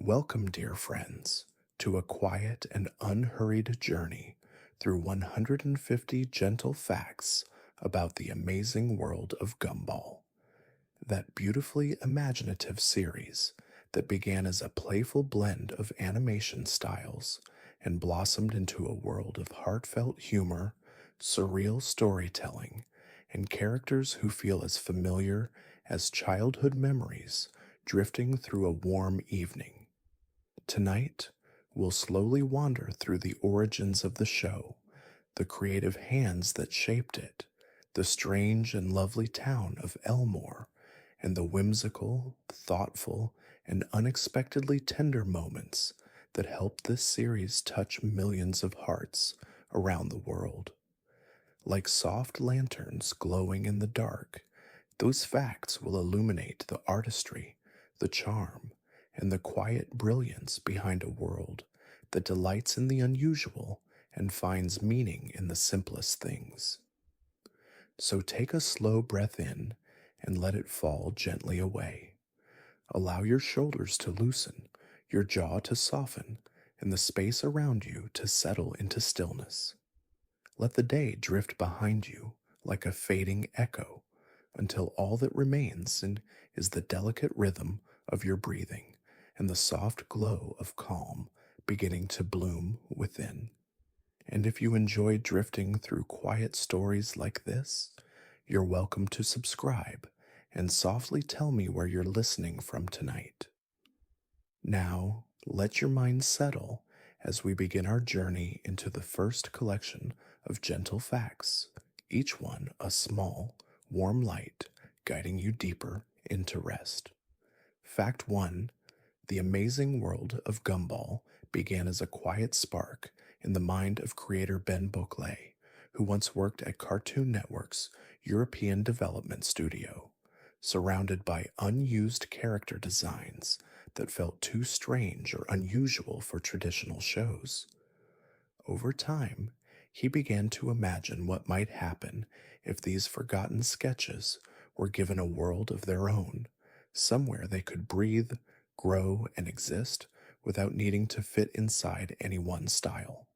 Welcome, dear friends, to a quiet and unhurried journey through 150 gentle facts about the amazing world of Gumball, that beautifully imaginative series that began as a playful blend of animation styles and blossomed into a world of heartfelt humor, surreal storytelling, and characters who feel as familiar as childhood memories drifting through a warm evening. Tonight, we'll slowly wander through the origins of the show, the creative hands that shaped it, the strange and lovely town of Elmore, and the whimsical, thoughtful, and unexpectedly tender moments that helped this series touch millions of hearts around the world. Like soft lanterns glowing in the dark, those facts will illuminate the artistry, the charm, and the quiet brilliance behind a world that delights in the unusual and finds meaning in the simplest things. So take a slow breath in and let it fall gently away. Allow your shoulders to loosen, your jaw to soften, and the space around you to settle into stillness. Let the day drift behind you like a fading echo until all that remains is the delicate rhythm of your breathing and the soft glow of calm beginning to bloom within. And if you enjoy drifting through quiet stories like this, you're welcome to subscribe and softly tell me where you're listening from tonight. Now, let your mind settle as we begin our journey into the first collection of gentle facts, each one a small, warm light guiding you deeper into rest. Fact 1: the amazing world of Gumball began as a quiet spark in the mind of creator Ben Boclet, who once worked at Cartoon Network's European Development Studio, surrounded by unused character designs that felt too strange or unusual for traditional shows. Over time, he began to imagine what might happen if these forgotten sketches were given a world of their own, somewhere they could breathe, grow, and exist without needing to fit inside any one style.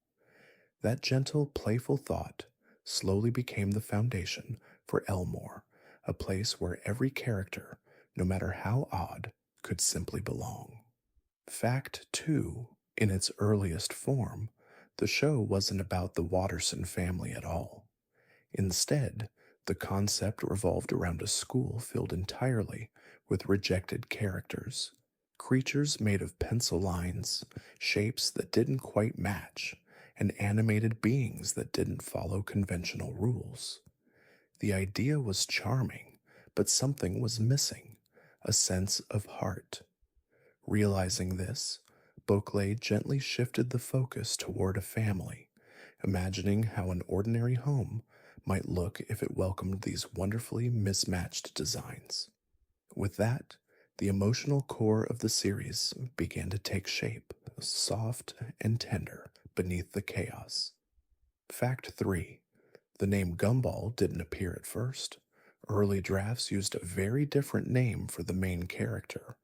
That gentle, playful thought slowly became the foundation for Elmore, a place where every character, no matter how odd, could simply belong. Fact 2: in its earliest form, the show wasn't about the Watterson family at all. Instead, the concept revolved around a school filled entirely with rejected characters, creatures made of pencil lines, shapes that didn't quite match, and animated beings that didn't follow conventional rules. The idea was charming, but something was missing: a sense of heart. Realizing this, Beauclerk gently shifted the focus toward a family, imagining how an ordinary home might look if it welcomed these wonderfully mismatched designs. With that, the emotional core of the series began to take shape, soft and tender beneath the chaos. Fact 3: the name Gumball didn't appear at first. Early drafts used a very different name for the main character,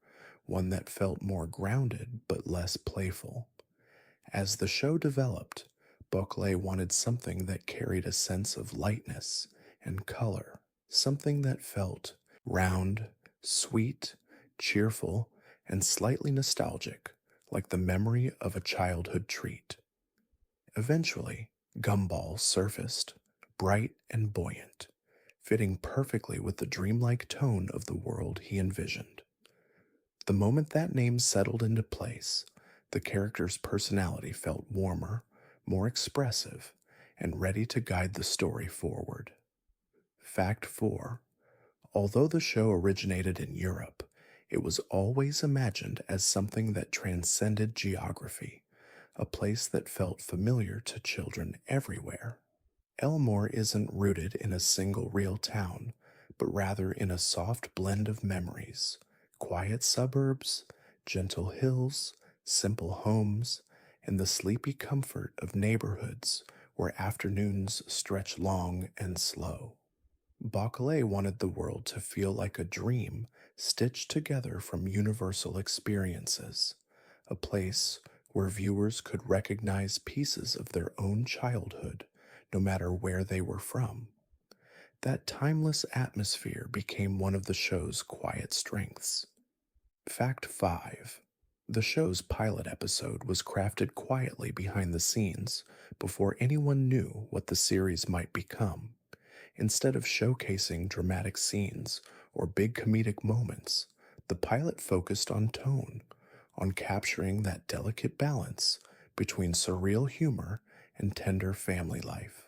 one that felt more grounded but less playful. As the show developed, Boclet wanted something that carried a sense of lightness and color, something that felt round, sweet, cheerful, and slightly nostalgic, like the memory of a childhood treat. Eventually, Gumball surfaced, bright and buoyant, fitting perfectly with the dreamlike tone of the world he envisioned. The moment that name settled into place, the character's personality felt warmer, more expressive, and ready to guide the story forward. Fact 4: although the show originated in Europe, it was always imagined as something that transcended geography, a place that felt familiar to children everywhere. Elmore isn't rooted in a single real town, but rather in a soft blend of memories: quiet suburbs, gentle hills, simple homes, and the sleepy comfort of neighborhoods where afternoons stretch long and slow. Boclet wanted the world to feel like a dream stitched together from universal experiences, a place where viewers could recognize pieces of their own childhood no matter where they were from. That timeless atmosphere became one of the show's quiet strengths. Fact 5. The show's pilot episode was crafted quietly behind the scenes before anyone knew what the series might become. Instead of showcasing dramatic scenes or big comedic moments, the pilot focused on tone, on capturing that delicate balance between surreal humor and tender family life.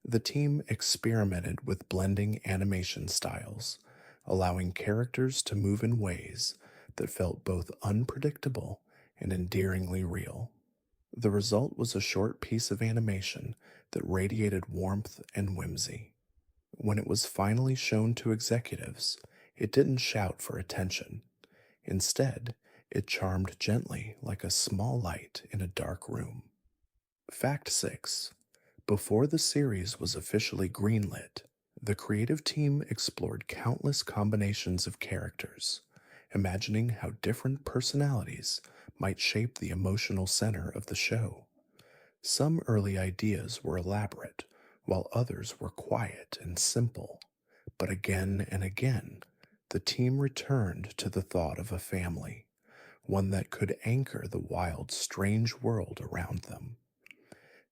The team experimented with blending animation styles, allowing characters to move in ways that felt both unpredictable and endearingly real. The result was a short piece of animation that radiated warmth and whimsy. When it was finally shown to executives, it didn't shout for attention. Instead, it charmed gently like a small light in a dark room. Fact 6. Before the series was officially greenlit, the creative team explored countless combinations of characters, imagining how different personalities might shape the emotional center of the show. Some early ideas were elaborate, while others were quiet and simple. But again and again, the team returned to the thought of a family, one that could anchor the wild, strange world around them.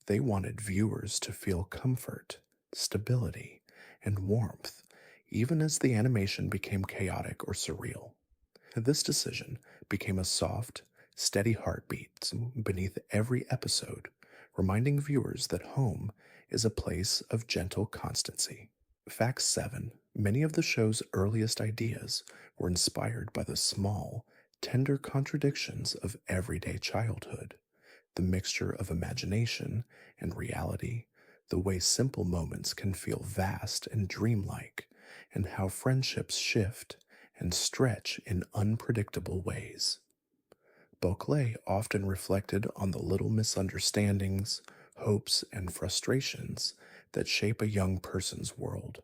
They wanted viewers to feel comfort, stability, and warmth, even as the animation became chaotic or surreal. This decision became a soft, steady heartbeat beneath every episode, reminding viewers that home is a place of gentle constancy. Fact 7. Many of the show's earliest ideas were inspired by the small, tender contradictions of everyday childhood, the mixture of imagination and reality, the way simple moments can feel vast and dreamlike, and how friendships shift and stretch in unpredictable ways. Beauclerk often reflected on the little misunderstandings, hopes, and frustrations that shape a young person's world.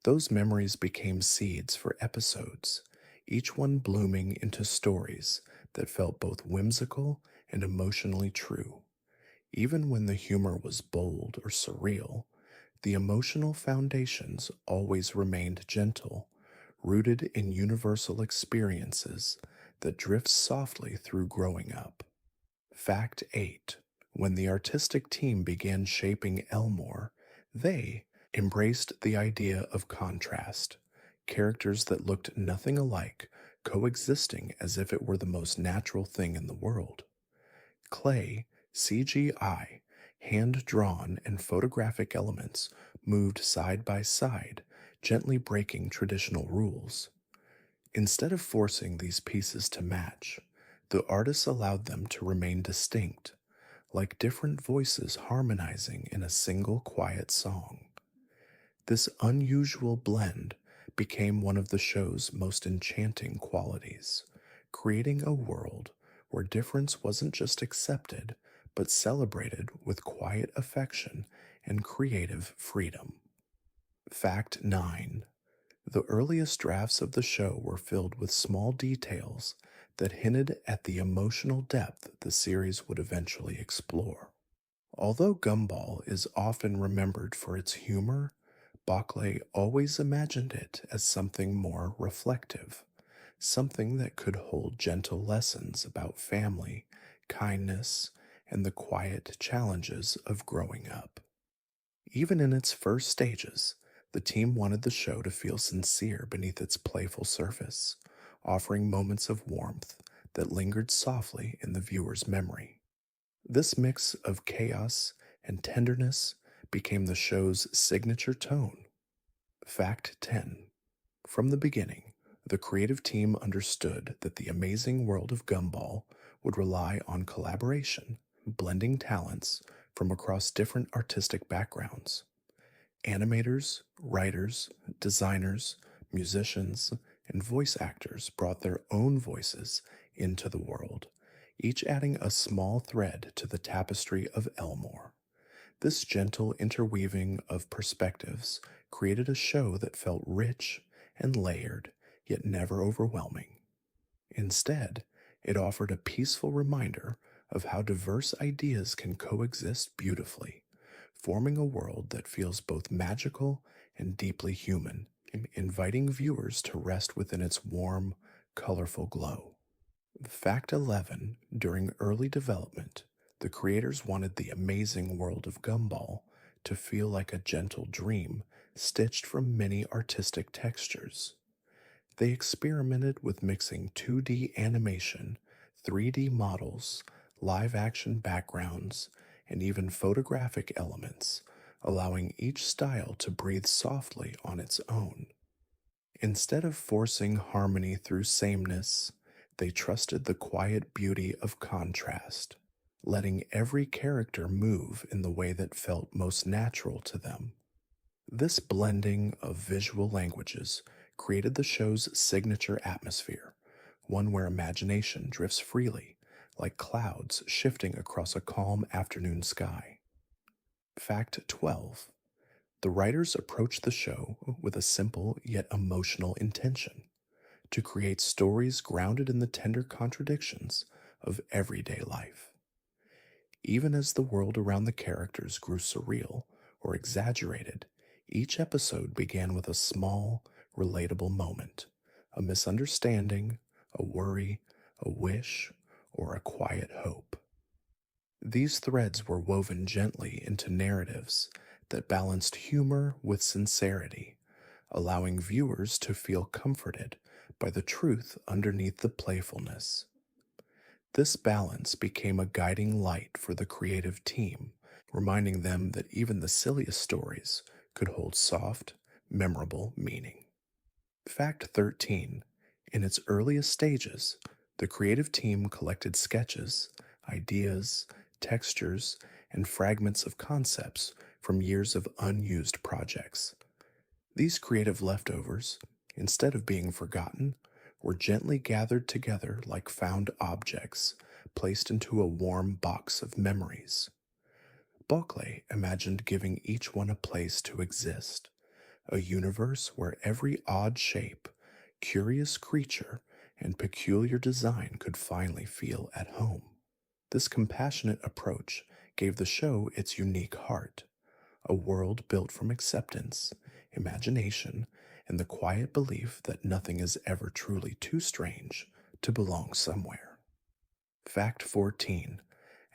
Those memories became seeds for episodes, each one blooming into stories that felt both whimsical and emotionally true. Even when the humor was bold or surreal, the emotional foundations always remained gentle, rooted in universal experiences that drift softly through growing up. Fact 8. When the artistic team began shaping Elmore, they embraced the idea of contrast, characters that looked nothing alike coexisting as if it were the most natural thing in the world. Clay, CGI, hand drawn, and photographic elements moved side by side, gently breaking traditional rules. Instead of forcing these pieces to match, the artists allowed them to remain distinct, like different voices harmonizing in a single quiet song. This unusual blend became one of the show's most enchanting qualities, creating a world where difference wasn't just accepted, but celebrated with quiet affection and creative freedom. Fact 9. The earliest drafts of the show were filled with small details that hinted at the emotional depth the series would eventually explore. Although Gumball is often remembered for its humor, Bockley always imagined it as something more reflective, something that could hold gentle lessons about family, kindness, and the quiet challenges of growing up. Even in its first stages, the team wanted the show to feel sincere beneath its playful surface, offering moments of warmth that lingered softly in the viewer's memory. This mix of chaos and tenderness became the show's signature tone. Fact 10. From the beginning, the creative team understood that the amazing world of Gumball would rely on collaboration, blending talents from across different artistic backgrounds. Animators, writers, designers, musicians, and voice actors brought their own voices into the world, each adding a small thread to the tapestry of Elmore. This gentle interweaving of perspectives created a show that felt rich and layered, yet never overwhelming. Instead, It offered a peaceful reminder of how diverse ideas can coexist beautifully, forming a world that feels both magical and deeply human, and inviting viewers to rest within its warm, colorful glow. Fact 11. During early development, the creators wanted the amazing world of Gumball to feel like a gentle dream stitched from many artistic textures. They experimented with mixing 2D animation, 3D models, live action backgrounds, and even photographic elements, allowing each style to breathe softly on its own. Instead of forcing harmony through sameness, they trusted the quiet beauty of contrast, letting every character move in the way that felt most natural to them. This blending of visual languages created the show's signature atmosphere, one where imagination drifts freely, like clouds shifting across a calm afternoon sky. Fact 12. The writers approached the show with a simple yet emotional intention to create stories grounded in the tender contradictions of everyday life. Even as the world around the characters grew surreal or exaggerated, each episode began with a small, relatable moment, a misunderstanding, a worry, a wish, or a quiet hope. These threads were woven gently into narratives that balanced humor with sincerity, allowing viewers to feel comforted by the truth underneath the playfulness. This balance became a guiding light for the creative team, reminding them that even the silliest stories could hold soft, memorable meaning. Fact 13. In its earliest stages, the creative team collected sketches, ideas, textures, and fragments of concepts from years of unused projects. These creative leftovers, instead of being forgotten, were gently gathered together like found objects, placed into a warm box of memories. Barclay imagined giving each one a place to exist, a universe where every odd shape, curious creature, and peculiar design could finally feel at home. This compassionate approach gave the show its unique heart, a world built from acceptance, imagination, and the quiet belief that nothing is ever truly too strange to belong somewhere. Fact 14.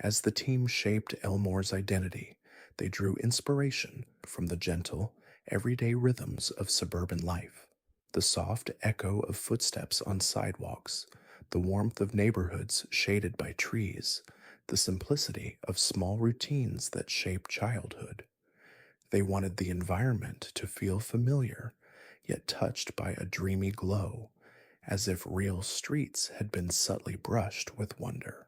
As the team shaped Elmore's identity, they drew inspiration from the gentle, everyday rhythms of suburban life, the soft echo of footsteps on sidewalks, the warmth of neighborhoods shaded by trees, the simplicity of small routines that shape childhood. They wanted the environment to feel familiar, yet touched by a dreamy glow, as if real streets had been subtly brushed with wonder.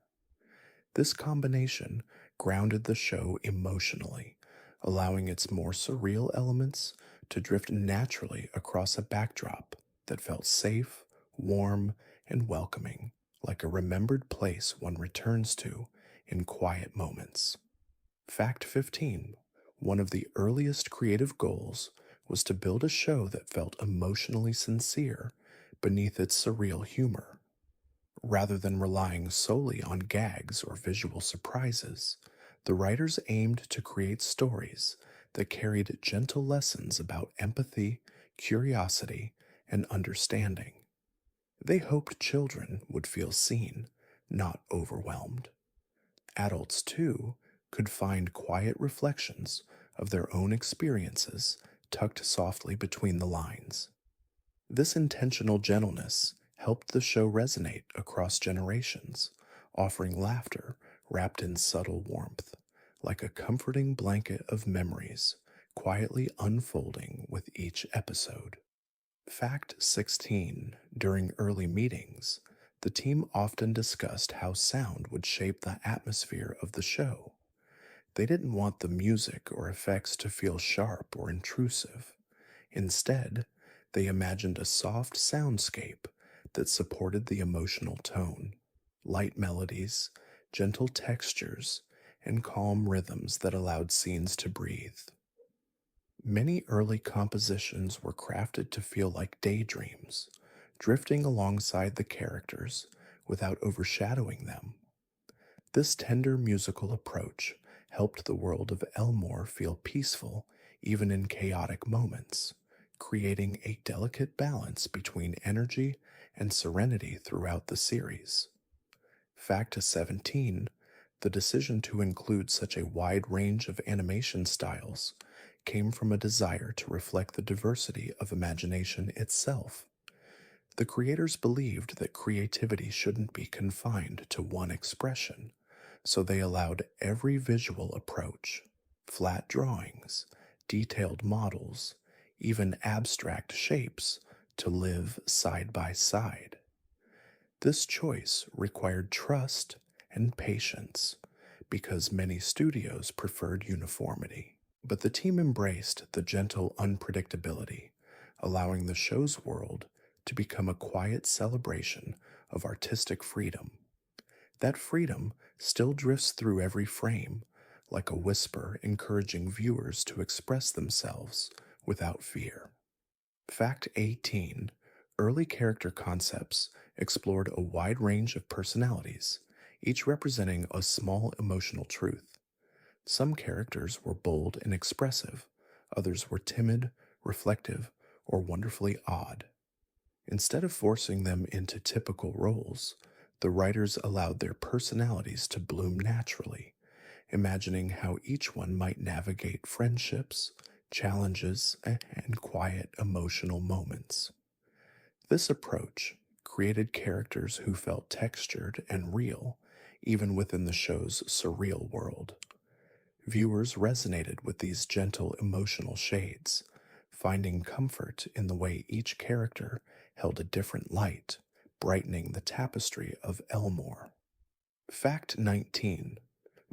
This combination grounded the show emotionally, allowing its more surreal elements to drift naturally across a backdrop that felt safe, warm, and welcoming, like a remembered place one returns to in quiet moments. Fact 15. One of the earliest creative goals was to build a show that felt emotionally sincere beneath its surreal humor. Rather than relying solely on gags or visual surprises, the writers aimed to create stories that carried gentle lessons about empathy, curiosity, and understanding. They hoped children would feel seen, not overwhelmed. Adults, too, could find quiet reflections of their own experiences tucked softly between the lines. This intentional gentleness helped the show resonate across generations, offering laughter wrapped in subtle warmth, like a comforting blanket of memories quietly unfolding with each episode. Fact 16. During early meetings, the team often discussed how sound would shape the atmosphere of the show. They didn't want the music or effects to feel sharp or intrusive. Instead, they imagined a soft soundscape that supported the emotional tone, light melodies, gentle textures, and calm rhythms that allowed scenes to breathe. Many early compositions were crafted to feel like daydreams, drifting alongside the characters without overshadowing them. This tender musical approach helped the world of Elmore feel peaceful even in chaotic moments, creating a delicate balance between energy and serenity throughout the series. Fact 17: the decision to include such a wide range of animation styles came from a desire to reflect the diversity of imagination itself. The creators believed that creativity shouldn't be confined to one expression, so they allowed every visual approach, flat drawings, detailed models, even abstract shapes, to live side by side. This choice required trust and patience because many studios preferred uniformity. But the team embraced the gentle unpredictability, allowing the show's world to become a quiet celebration of artistic freedom. That freedom still drifts through every frame, like a whisper encouraging viewers to express themselves without fear. Fact 18: early character concepts explored a wide range of personalities, each representing a small emotional truth. Some characters were bold and expressive, others were timid, reflective, or wonderfully odd. Instead of forcing them into typical roles, the writers allowed their personalities to bloom naturally, imagining how each one might navigate friendships, challenges, and quiet emotional moments. This approach created characters who felt textured and real, even within the show's surreal world. Viewers resonated with these gentle emotional shades, finding comfort in the way each character held a different light, brightening the tapestry of Elmore. Fact 19: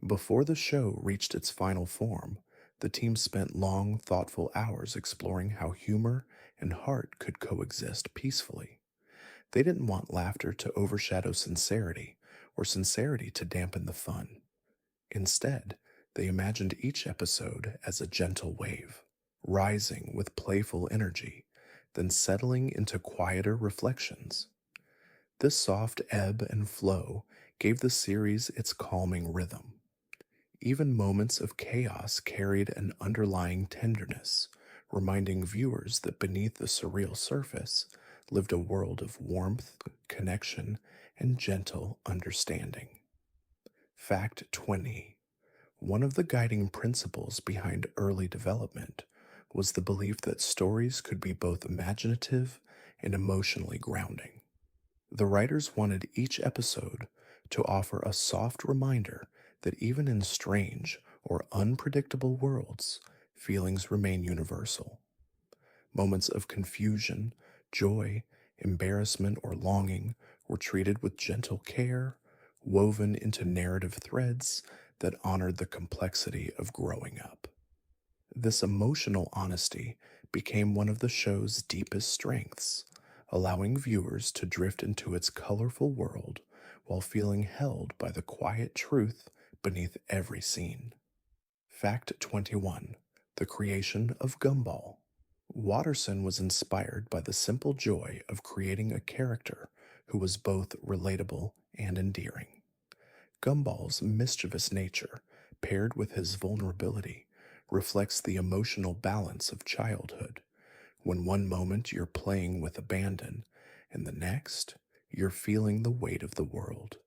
before the show reached its final form, the team spent long, thoughtful hours exploring how humor and heart could coexist peacefully. They didn't want laughter to overshadow sincerity or sincerity to dampen the fun. Instead, they imagined each episode as a gentle wave, rising with playful energy, then settling into quieter reflections. This soft ebb and flow gave the series its calming rhythm. Even moments of chaos carried an underlying tenderness, reminding viewers that beneath the surreal surface lived a world of warmth, connection, and gentle understanding. Fact 20: one of the guiding principles behind early development was the belief that stories could be both imaginative and emotionally grounding. The writers wanted each episode to offer a soft reminder that even in strange or unpredictable worlds, feelings remain universal. Moments of confusion, joy, embarrassment, or longing were treated with gentle care, woven into narrative threads that honored the complexity of growing up. This emotional honesty became one of the show's deepest strengths, allowing viewers to drift into its colorful world while feeling held by the quiet truth beneath every scene. Fact 21: the creation of Gumball. Watterson was inspired by the simple joy of creating a character who was both relatable and endearing. Gumball's mischievous nature, paired with his vulnerability, reflects the emotional balance of childhood, when one moment you're playing with abandon, and the next, you're feeling the weight of the world.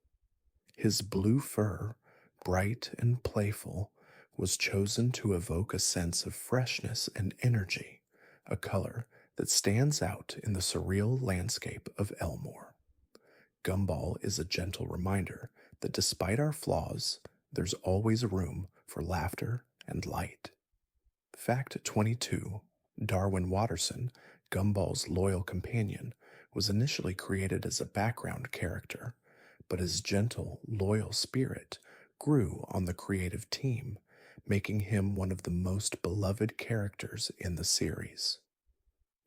His blue fur, bright and playful, was chosen to evoke a sense of freshness and energy, a color that stands out in the surreal landscape of Elmore. Gumball is a gentle reminder that despite our flaws, there's always room for laughter and light. Fact 22: Darwin Watterson, Gumball's loyal companion, was initially created as a background character, but his gentle, loyal spirit grew on the creative team, making him one of the most beloved characters in the series.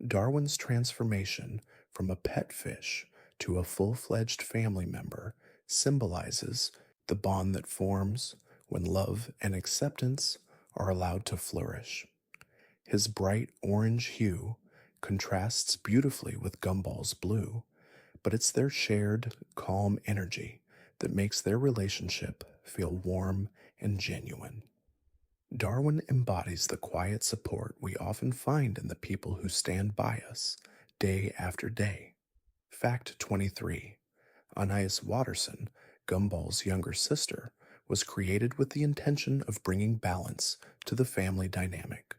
Darwin's transformation from a pet fish to a full-fledged family member symbolizes the bond that forms when love and acceptance are allowed to flourish. His bright orange hue contrasts beautifully with Gumball's blue, but it's their shared, calm energy that makes their relationship feel warm and genuine. Darwin embodies the quiet support we often find in the people who stand by us day after day. Fact 23. Anais Watterson, Gumball's younger sister, was created with the intention of bringing balance to the family dynamic.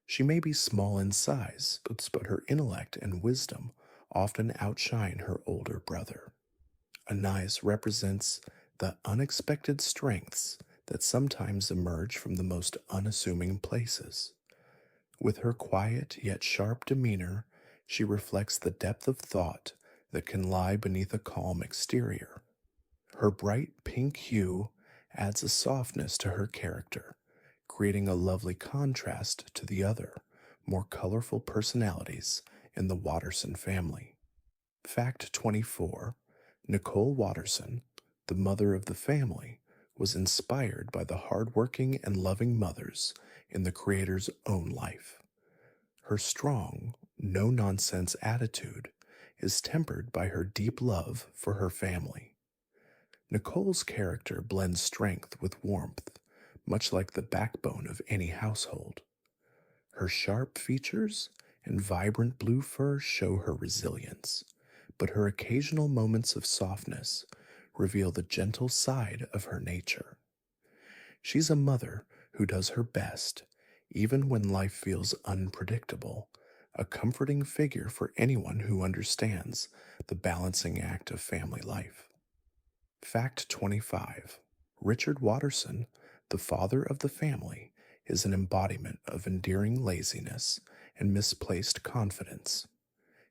She may be small in size, but her intellect and wisdom often outshine her older brother. Anais represents the unexpected strengths that sometimes emerge from the most unassuming places. With her quiet yet sharp demeanor, she reflects the depth of thought that can lie beneath a calm exterior. Her bright pink hue adds a softness to her character, creating a lovely contrast to the other, more colorful personalities in the Watterson family. Fact 24. Nicole Watterson, the mother of the family, was inspired by the hardworking and loving mothers in the creator's own life. Her strong, no nonsense attitude is tempered by her deep love for her family. Nicole's character blends strength with warmth, much like the backbone of any household. Her sharp features and vibrant blue fur show her resilience, but her occasional moments of softness reveal the gentle side of her nature. She's a mother who does her best, even when life feels unpredictable, a comforting figure for anyone who understands the balancing act of family life. Fact 25. Richard Watterson, the father of the family, is an embodiment of endearing laziness and misplaced confidence.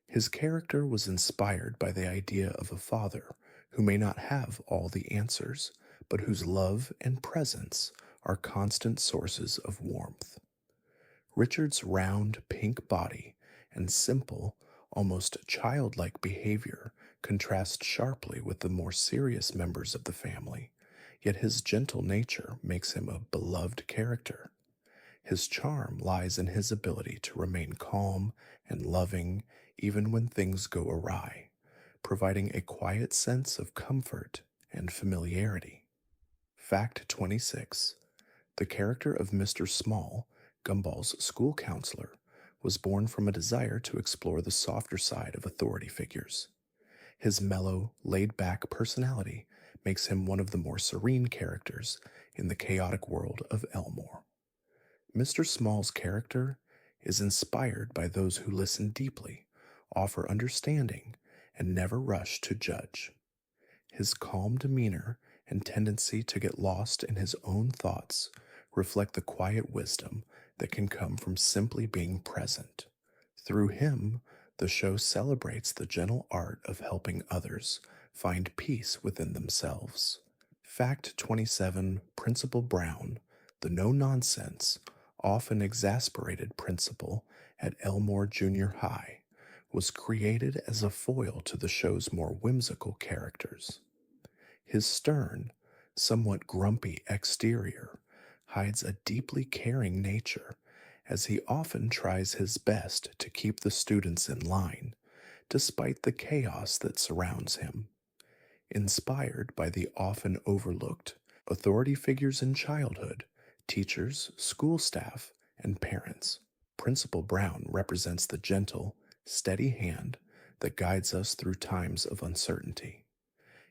His character was inspired by the idea of a father who may not have all the answers, but whose love and presence are constant sources of warmth. Richard's round pink body and simple, almost childlike behavior contrast sharply with the more serious members of the family, yet his gentle nature makes him a beloved character. His charm lies in his ability to remain calm and loving even when things go awry, providing a quiet sense of comfort and familiarity. Fact 26. The character of Mr. Small, Gumball's school counselor, was born from a desire to explore the softer side of authority figures. His mellow, laid-back personality makes him one of the more serene characters in the chaotic world of Elmore. Mr. Small's character is inspired by those who listen deeply, offer understanding, and never rush to judge. His calm demeanor and tendency to get lost in his own thoughts reflect the quiet wisdom that can come from simply being present. Through him, the show celebrates the gentle art of helping others find peace within themselves. Fact 27. Principal Brown, the no-nonsense, often exasperated principal at Elmore Junior High, was created as a foil to the show's more whimsical characters. His stern, somewhat grumpy exterior hides a deeply caring nature, as he often tries his best to keep the students in line, despite the chaos that surrounds him. Inspired by the often overlooked authority figures in childhood, teachers, school staff, and parents, Principal Brown represents the gentle, steady hand that guides us through times of uncertainty.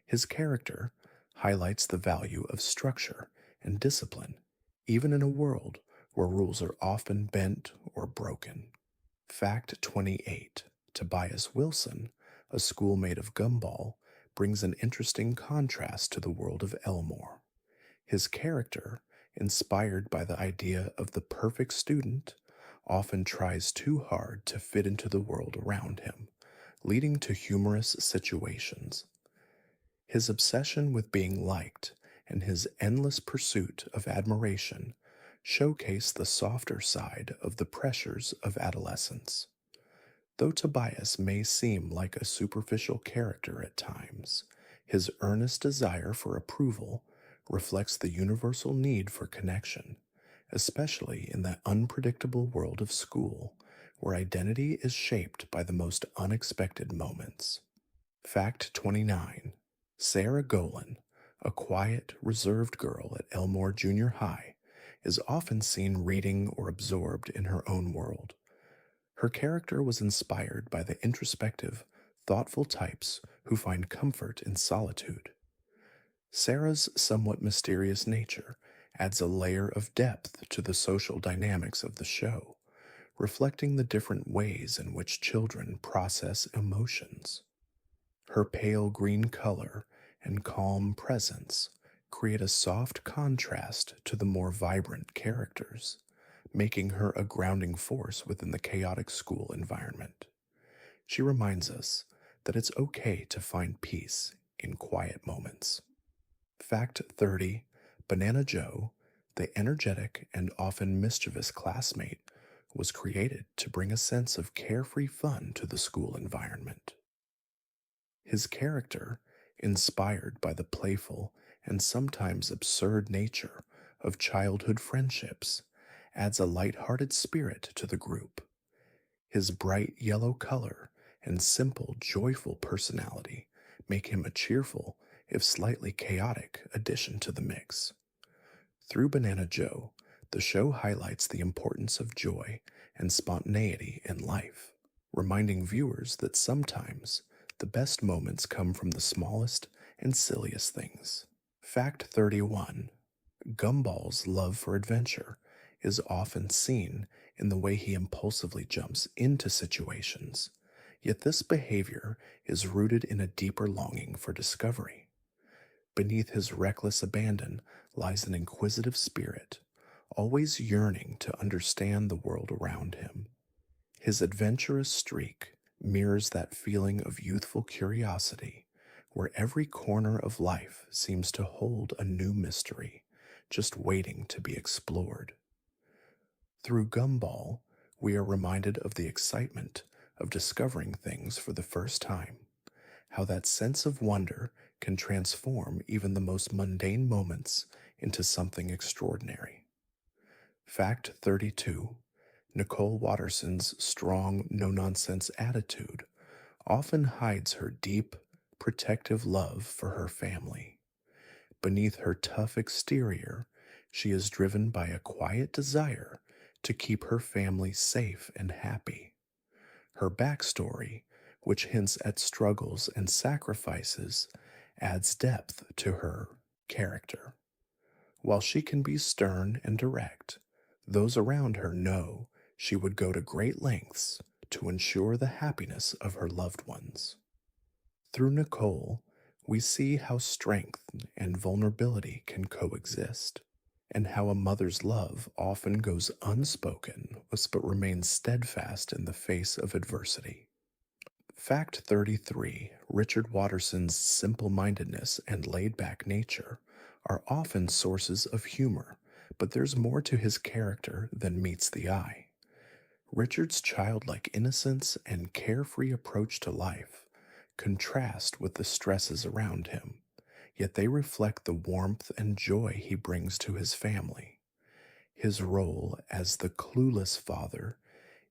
His character highlights the value of structure and discipline, even in a world where rules are often bent or broken. Fact 28. Tobias Wilson, a schoolmate of Gumball, brings an interesting contrast to the world of Elmore. His character, inspired by the idea of the perfect student, often tries too hard to fit into the world around him, leading to humorous situations. His obsession with being liked and his endless pursuit of admiration showcase the softer side of the pressures of adolescence. Though Tobias may seem like a superficial character at times, his earnest desire for approval reflects the universal need for connection, especially in the unpredictable world of school, where identity is shaped by the most unexpected moments. Fact 29. Sarah Golan, a quiet, reserved girl at Elmore Junior High, is often seen reading or absorbed in her own world. Her character was inspired by the introspective, thoughtful types who find comfort in solitude. Sarah's somewhat mysterious nature adds a layer of depth to the social dynamics of the show, reflecting the different ways in which children process emotions. Her pale green color and calm presence create a soft contrast to the more vibrant characters, making her a grounding force within the chaotic school environment. She reminds us that it's okay to find peace in quiet moments. Fact 30. Banana Joe, the energetic and often mischievous classmate, was created to bring a sense of carefree fun to the school environment. His character, inspired by the playful and sometimes absurd nature of childhood friendships, adds a light-hearted spirit to the group. His bright yellow color and simple, joyful personality make him a cheerful, if slightly chaotic, addition to the mix. Through Banana Joe, the show highlights the importance of joy and spontaneity in life, reminding viewers that sometimes the best moments come from the smallest and silliest things. Fact 31. Gumball's love for adventure is often seen in the way he impulsively jumps into situations, yet this behavior is rooted in a deeper longing for discovery. Beneath his reckless abandon lies an inquisitive spirit, always yearning to understand the world around him. His adventurous streak mirrors that feeling of youthful curiosity, where every corner of life seems to hold a new mystery, just waiting to be explored. Through Gumball, we are reminded of the excitement of discovering things for the first time, how that sense of wonder can transform even the most mundane moments into something extraordinary. Fact 32. Nicole Watterson's strong, no nonsense attitude often hides her deep, protective love for her family. Beneath her tough exterior, she is driven by a quiet desire to keep her family safe and happy. Her backstory, which hints at struggles and sacrifices, adds depth to her character. While she can be stern and direct, those around her know she would go to great lengths to ensure the happiness of her loved ones. Through Nicole, we see how strength and vulnerability can coexist, and how a mother's love often goes unspoken but remains steadfast in the face of adversity. Fact 33. Richard Watterson's simple mindedness and laid back nature are often sources of humor, but there's more to his character than meets the eye. Richard's childlike innocence and carefree approach to life contrast with the stresses around him, yet they reflect the warmth and joy he brings to his family. His role as the clueless father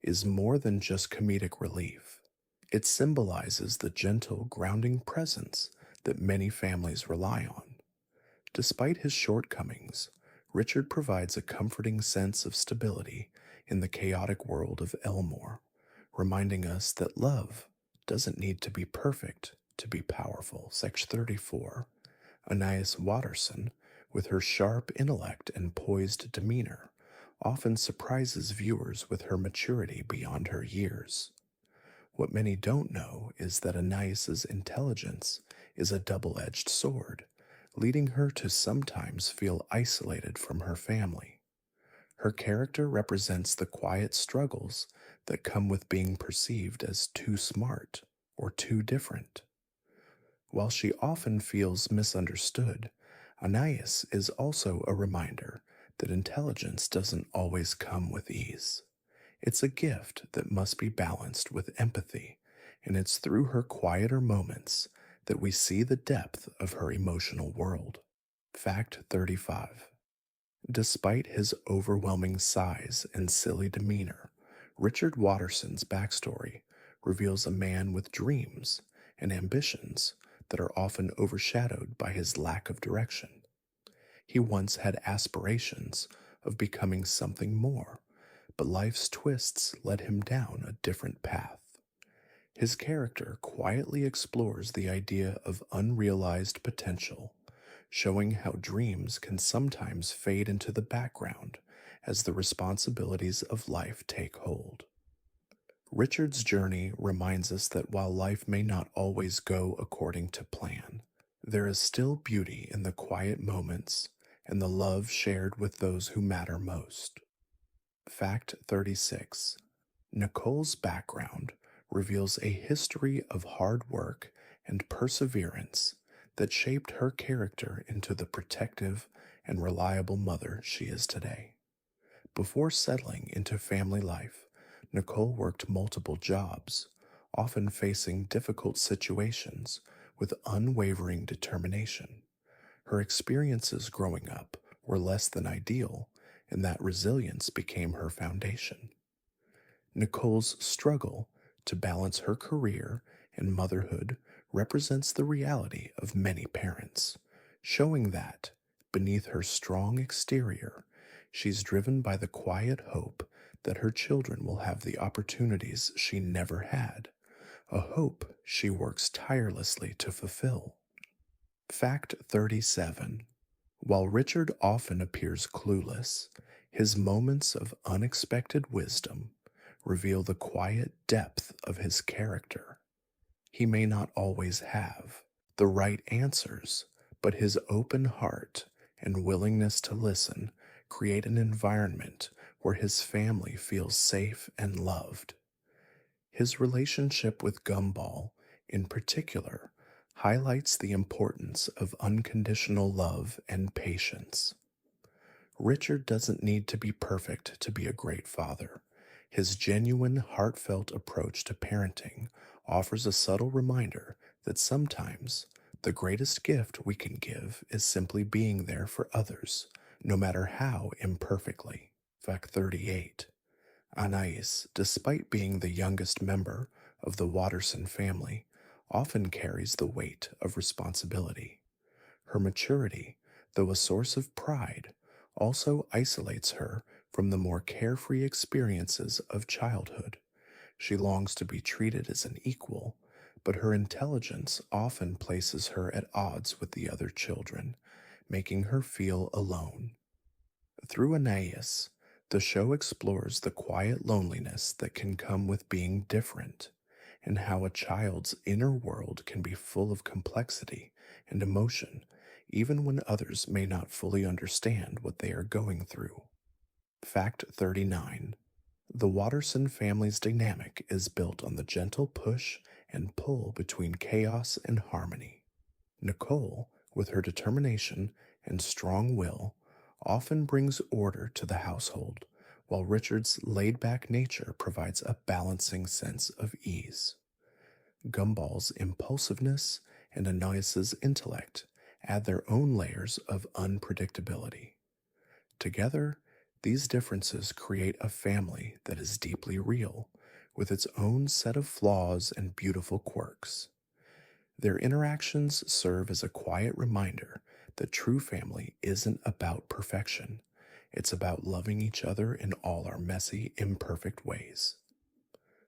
is more than just comedic relief. It symbolizes the gentle, grounding presence that many families rely on. Despite his shortcomings, Richard provides a comforting sense of stability in the chaotic world of Elmore, reminding us that love doesn't need to be perfect to be powerful. Section 34. Anais Watterson, with her sharp intellect and poised demeanor, often surprises viewers with her maturity beyond her years. What many don't know is that Anais's intelligence is a double-edged sword, leading her to sometimes feel isolated from her family. Her character represents the quiet struggles that come with being perceived as too smart or too different. While she often feels misunderstood, Anais is also a reminder that intelligence doesn't always come with ease. It's a gift that must be balanced with empathy, and it's through her quieter moments that we see the depth of her emotional world. Fact 35. Despite his overwhelming size and silly demeanor, Richard Watterson's backstory reveals a man with dreams and ambitions that are often overshadowed by his lack of direction. He once had aspirations of becoming something more, but life's twists led him down a different path. His character quietly explores the idea of unrealized potential, showing how dreams can sometimes fade into the background as the responsibilities of life take hold. Richard's journey reminds us that while life may not always go according to plan, there is still beauty in the quiet moments and the love shared with those who matter most. Fact 36. Nicole's background reveals a history of hard work and perseverance that shaped her character into the protective and reliable mother she is today. Before settling into family life, Nicole worked multiple jobs, often facing difficult situations with unwavering determination. Her experiences growing up were less than ideal, and that resilience became her foundation. Nicole's struggle to balance her career and motherhood represents the reality of many parents, showing that, beneath her strong exterior, she's driven by the quiet hope that her children will have the opportunities she never had, a hope she works tirelessly to fulfill. Fact 37. While Richard often appears clueless, his moments of unexpected wisdom reveal the quiet depth of his character. He may not always have the right answers, but his open heart and willingness to listen create an environment where his family feels safe and loved. His relationship with Gumball, in particular, highlights the importance of unconditional love and patience. Richard doesn't need to be perfect to be a great father. His genuine, heartfelt approach to parenting offers a subtle reminder that sometimes the greatest gift we can give is simply being there for others, no matter how imperfectly. Fact 38. Anais, despite being the youngest member of the Watterson family, often carries the weight of responsibility. Her maturity, though a source of pride, also isolates her from the more carefree experiences of childhood. She longs to be treated as an equal, but her intelligence often places her at odds with the other children, making her feel alone. Through Anais, the show explores the quiet loneliness that can come with being different, and how a child's inner world can be full of complexity and emotion, even when others may not fully understand what they are going through. Fact 39. The Watterson family's dynamic is built on the gentle push and pull between chaos and harmony. Nicole, with her determination and strong will, often brings order to the household, while Richard's laid back nature provides a balancing sense of ease. Gumball's impulsiveness and Annoyus's intellect add their own layers of unpredictability. Together, these differences create a family that is deeply real, with its own set of flaws and beautiful quirks. Their interactions serve as a quiet reminder that true family isn't about perfection. It's about loving each other in all our messy, imperfect ways.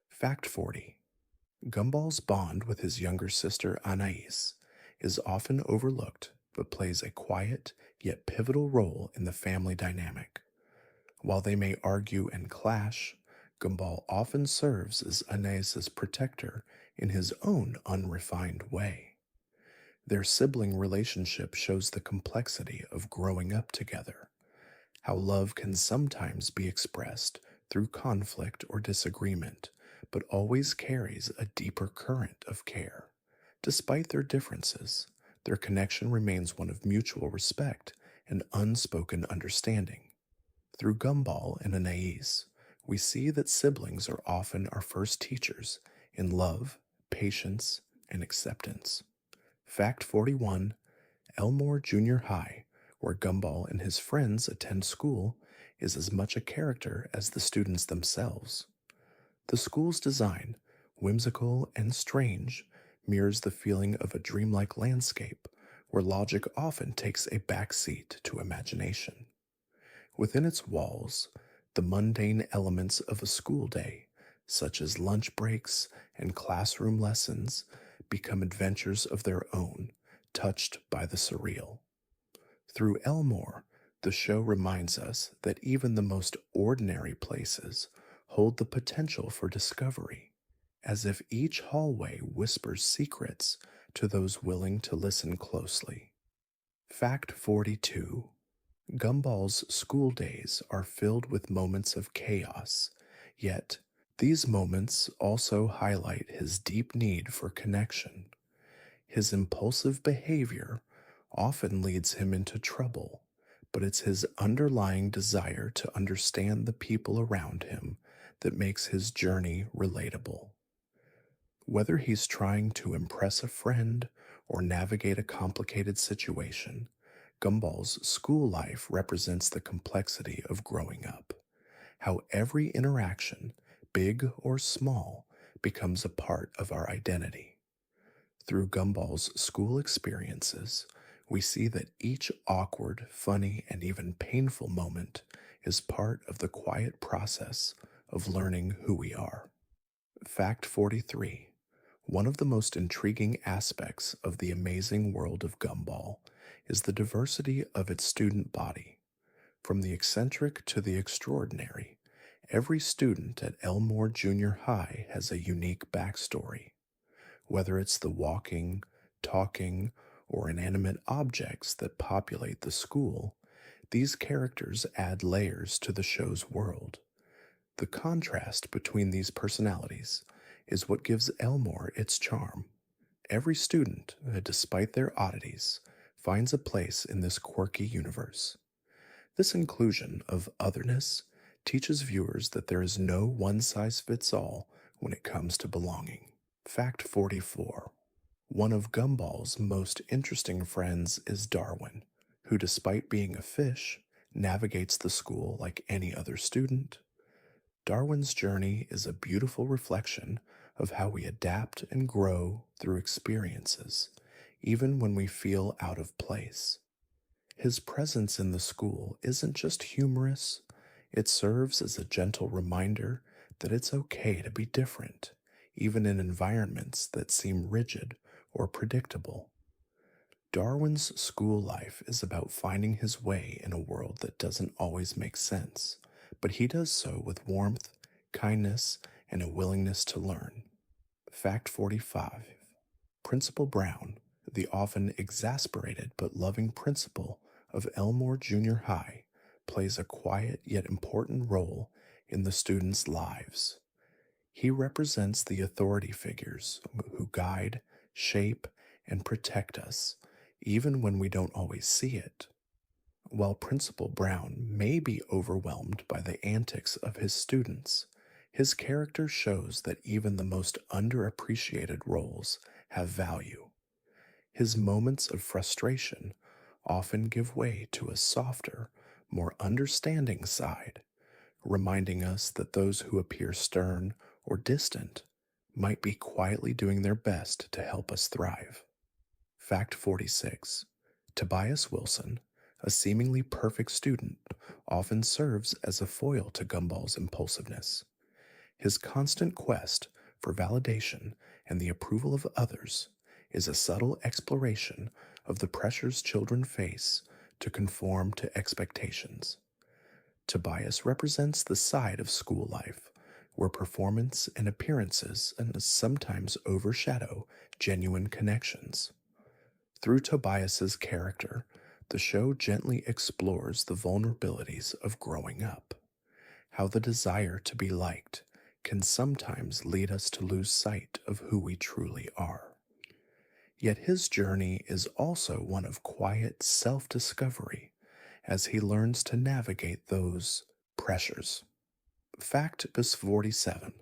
Fact 40. Gumball's bond with his younger sister Anais is often overlooked but plays a quiet yet pivotal role in the family dynamic. While they may argue and clash, Gumball often serves as Anais's protector in his own unrefined way. Their sibling relationship shows the complexity of growing up together, how love can sometimes be expressed through conflict or disagreement, but always carries a deeper current of care. Despite their differences, their connection remains one of mutual respect and unspoken understanding. Through Gumball and Anais, we see that siblings are often our first teachers in love, patience, and acceptance. Fact 41. Elmore Junior High, where Gumball and his friends attend school, is as much a character as the students themselves. The school's design, whimsical and strange, mirrors the feeling of a dreamlike landscape where logic often takes a back seat to imagination. Within its walls, the mundane elements of a school day, such as lunch breaks and classroom lessons, become adventures of their own, touched by the surreal. Through Elmore, the show reminds us that even the most ordinary places hold the potential for discovery, as if each hallway whispers secrets to those willing to listen closely. Fact 42: Gumball's school days are filled with moments of chaos, yet, these moments also highlight his deep need for connection. His impulsive behavior often leads him into trouble, but it's his underlying desire to understand the people around him that makes his journey relatable. Whether he's trying to impress a friend or navigate a complicated situation, Gumball's school life represents the complexity of growing up. How every interaction, big or small, becomes a part of our identity. Through Gumball's school experiences, we see that each awkward, funny, and even painful moment is part of the quiet process of learning who we are. Fact 43: One of the most intriguing aspects of the amazing world of Gumball is the diversity of its student body. From the eccentric to the extraordinary, every student at Elmore Junior High has a unique backstory. Whether it's the walking, talking, or inanimate objects that populate the school, these characters add layers to the show's world. The contrast between these personalities is what gives Elmore its charm. Every student, despite their oddities, finds a place in this quirky universe. This inclusion of otherness teaches viewers that there is no one-size-fits-all when it comes to belonging. Fact 44: One of Gumball's most interesting friends is Darwin, who, despite being a fish, navigates the school like any other student. Darwin's journey is a beautiful reflection of how we adapt and grow through experiences, even when we feel out of place. His presence in the school isn't just humorous, it serves as a gentle reminder that it's okay to be different, even in environments that seem rigid or predictable. Darwin's school life is about finding his way in a world that doesn't always make sense, but he does so with warmth, kindness, and a willingness to learn. Fact 45: Principal Brown, the often exasperated but loving principal of Elmore Junior High, plays a quiet yet important role in the students' lives. He represents the authority figures who guide, shape, and protect us, even when we don't always see it. While Principal Brown may be overwhelmed by the antics of his students, his character shows that even the most underappreciated roles have value. His moments of frustration often give way to a softer, more understanding side, reminding us that those who appear stern or distant might be quietly doing their best to help us thrive. Fact 46: Tobias Wilson, a seemingly perfect student, often serves as a foil to Gumball's impulsiveness. His constant quest for validation and the approval of others is a subtle exploration of the pressures children face to conform to expectations. Tobias represents the side of school life where performance and appearances sometimes overshadow genuine connections. Through Tobias's character, the show gently explores the vulnerabilities of growing up, how the desire to be liked can sometimes lead us to lose sight of who we truly are. Yet his journey is also one of quiet self-discovery as he learns to navigate those pressures. Fact 47: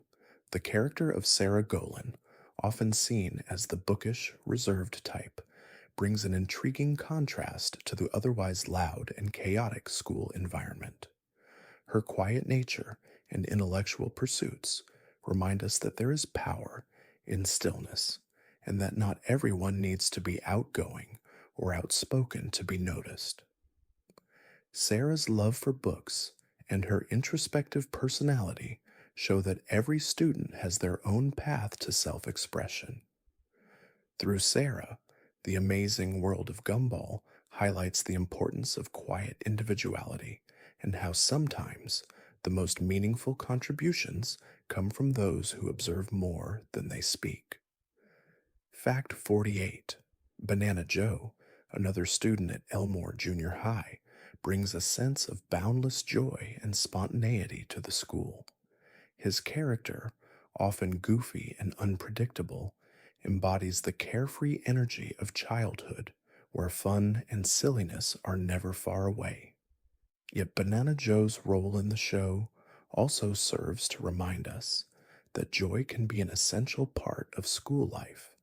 The character of Sarah Golan, often seen as the bookish, reserved type, brings an intriguing contrast to the otherwise loud and chaotic school environment. Her quiet nature and intellectual pursuits remind us that there is power in stillness, and that not everyone needs to be outgoing or outspoken to be noticed. Sarah's love for books and her introspective personality show that every student has their own path to self expression. Through Sarah, the amazing world of Gumball highlights the importance of quiet individuality and how sometimes the most meaningful contributions come from those who observe more than they speak. Fact 48: Banana Joe, another student at Elmore Junior High, brings a sense of boundless joy and spontaneity to the school. His character, often goofy and unpredictable, embodies the carefree energy of childhood, where fun and silliness are never far away. Yet Banana Joe's role in the show also serves to remind us that joy can be an essential part of school life,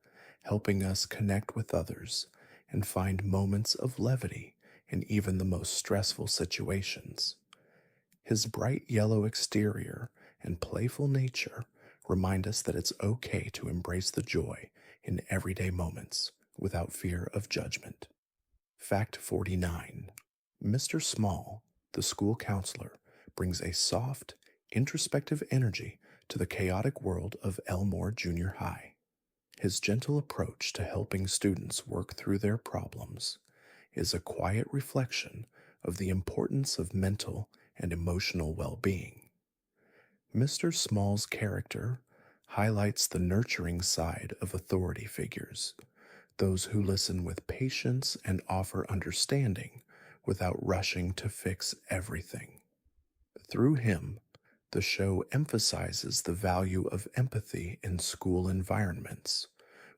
helping us connect with others and find moments of levity in even the most stressful situations. His bright yellow exterior and playful nature remind us that it's okay to embrace the joy in everyday moments without fear of judgment. Fact 49: Mr. Small, the school counselor, brings a soft, introspective energy to the chaotic world of Elmore Junior High. His gentle approach to helping students work through their problems is a quiet reflection of the importance of mental and emotional well being. Mr. Small's character highlights the nurturing side of authority figures, those who listen with patience and offer understanding without rushing to fix everything. Through him, the show emphasizes the value of empathy in school environments,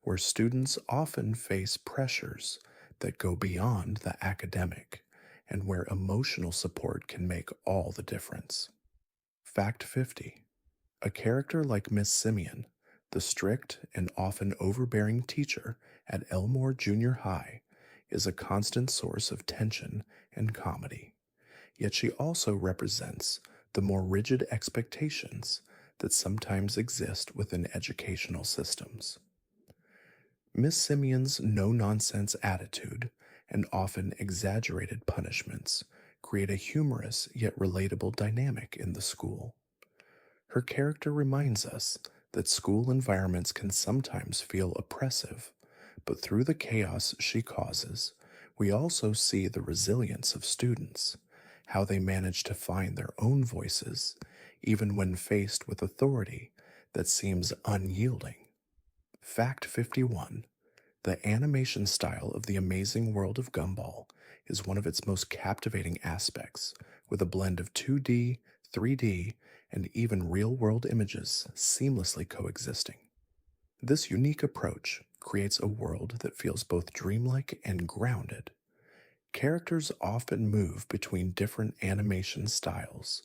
where students often face pressures that go beyond the academic and where emotional support can make all the difference. Fact 50: A character like Miss Simeon, the strict and often overbearing teacher at Elmore Junior High, is a constant source of tension and comedy. Yet she also represents the more rigid expectations that sometimes exist within educational systems. Miss Simeon's no nonsense attitude and often exaggerated punishments create a humorous yet relatable dynamic in the school. Her character reminds us that school environments can sometimes feel oppressive, but through the chaos she causes, we also see the resilience of students, how they manage to find their own voices, even when faced with authority that seems unyielding. Fact 51: The animation style of the amazing world of Gumball is one of its most captivating aspects, with a blend of 2D, 3D, and even real world images seamlessly coexisting. This unique approach creates a world that feels both dreamlike and grounded. Characters often move between different animation styles,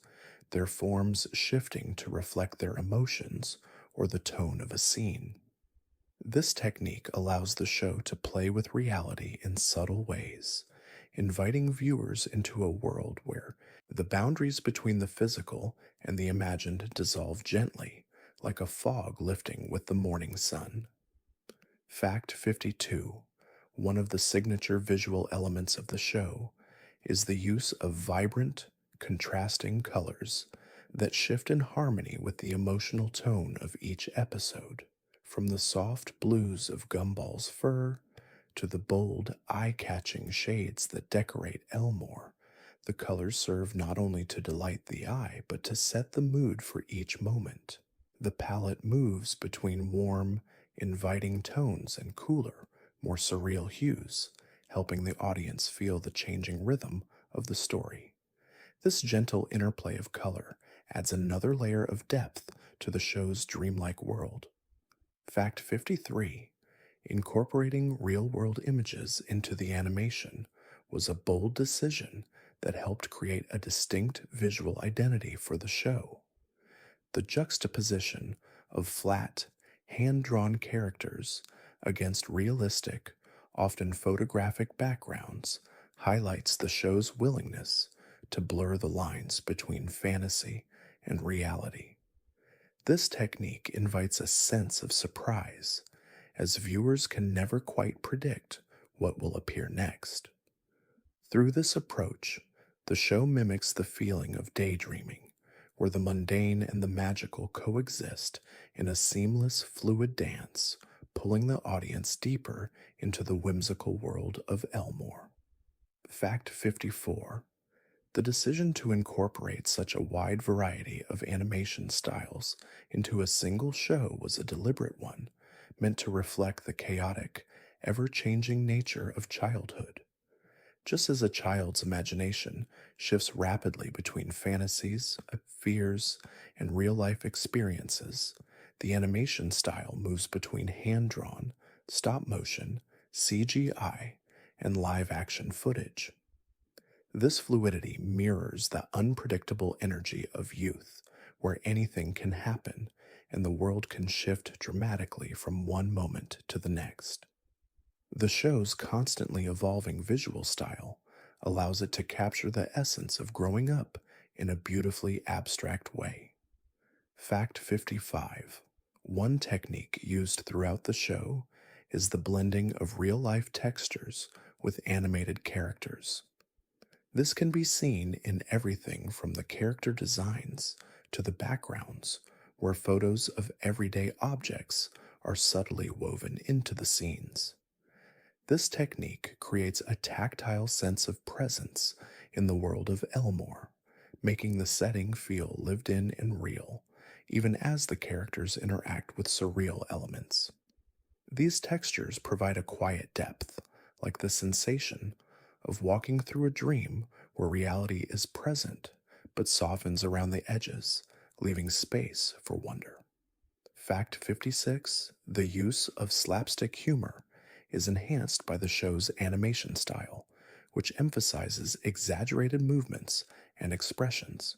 their forms shifting to reflect their emotions or the tone of a scene. This technique allows the show to play with reality in subtle ways, inviting viewers into a world where the boundaries between the physical and the imagined dissolve gently, like a fog lifting with the morning sun. Fact 52: One of the signature visual elements of the show is the use of vibrant, contrasting colors that shift in harmony with the emotional tone of each episode. From the soft blues of Gumball's fur to the bold, eye-catching shades that decorate Elmore, the colors serve not only to delight the eye, but to set the mood for each moment. The palette moves between warm, inviting tones and cooler, more surreal hues, helping the audience feel the changing rhythm of the story. This gentle interplay of color adds another layer of depth to the show's dreamlike world. Fact 53: Incorporating real world images into the animation was a bold decision that helped create a distinct visual identity for the show. The juxtaposition of flat, hand drawn characters against realistic, often photographic backgrounds highlights the show's willingness to blur the lines between fantasy and reality. This technique invites a sense of surprise as viewers can never quite predict what will appear next. Through this approach, the show mimics the feeling of daydreaming, where the mundane and the magical coexist in a seamless, fluid dance, pulling the audience deeper into the whimsical world of Elmore. Fact 54. The decision to incorporate such a wide variety of animation styles into a single show was a deliberate one, meant to reflect the chaotic, ever changing nature of childhood. Just as a child's imagination shifts rapidly between fantasies, fears, and real life experiences, the animation style moves between hand drawn, stop motion, CGI, and live action footage. This fluidity mirrors the unpredictable energy of youth, where anything can happen and the world can shift dramatically from one moment to the next. The show's constantly evolving visual style allows it to capture the essence of growing up in a beautifully abstract way. Fact 55. One technique used throughout the show is the blending of real life textures with animated characters. This can be seen in everything from the character designs to the backgrounds, where photos of everyday objects are subtly woven into the scenes. This technique creates a tactile sense of presence in the world of Elmore, making the setting feel lived in and real, even as the characters interact with surreal elements. These textures provide a quiet depth, like the sensation of walking through a dream where reality is present but softens around the edges, leaving space for wonder. Fact 56. The use of slapstick humor is enhanced by the show's animation style, which emphasizes exaggerated movements and expressions.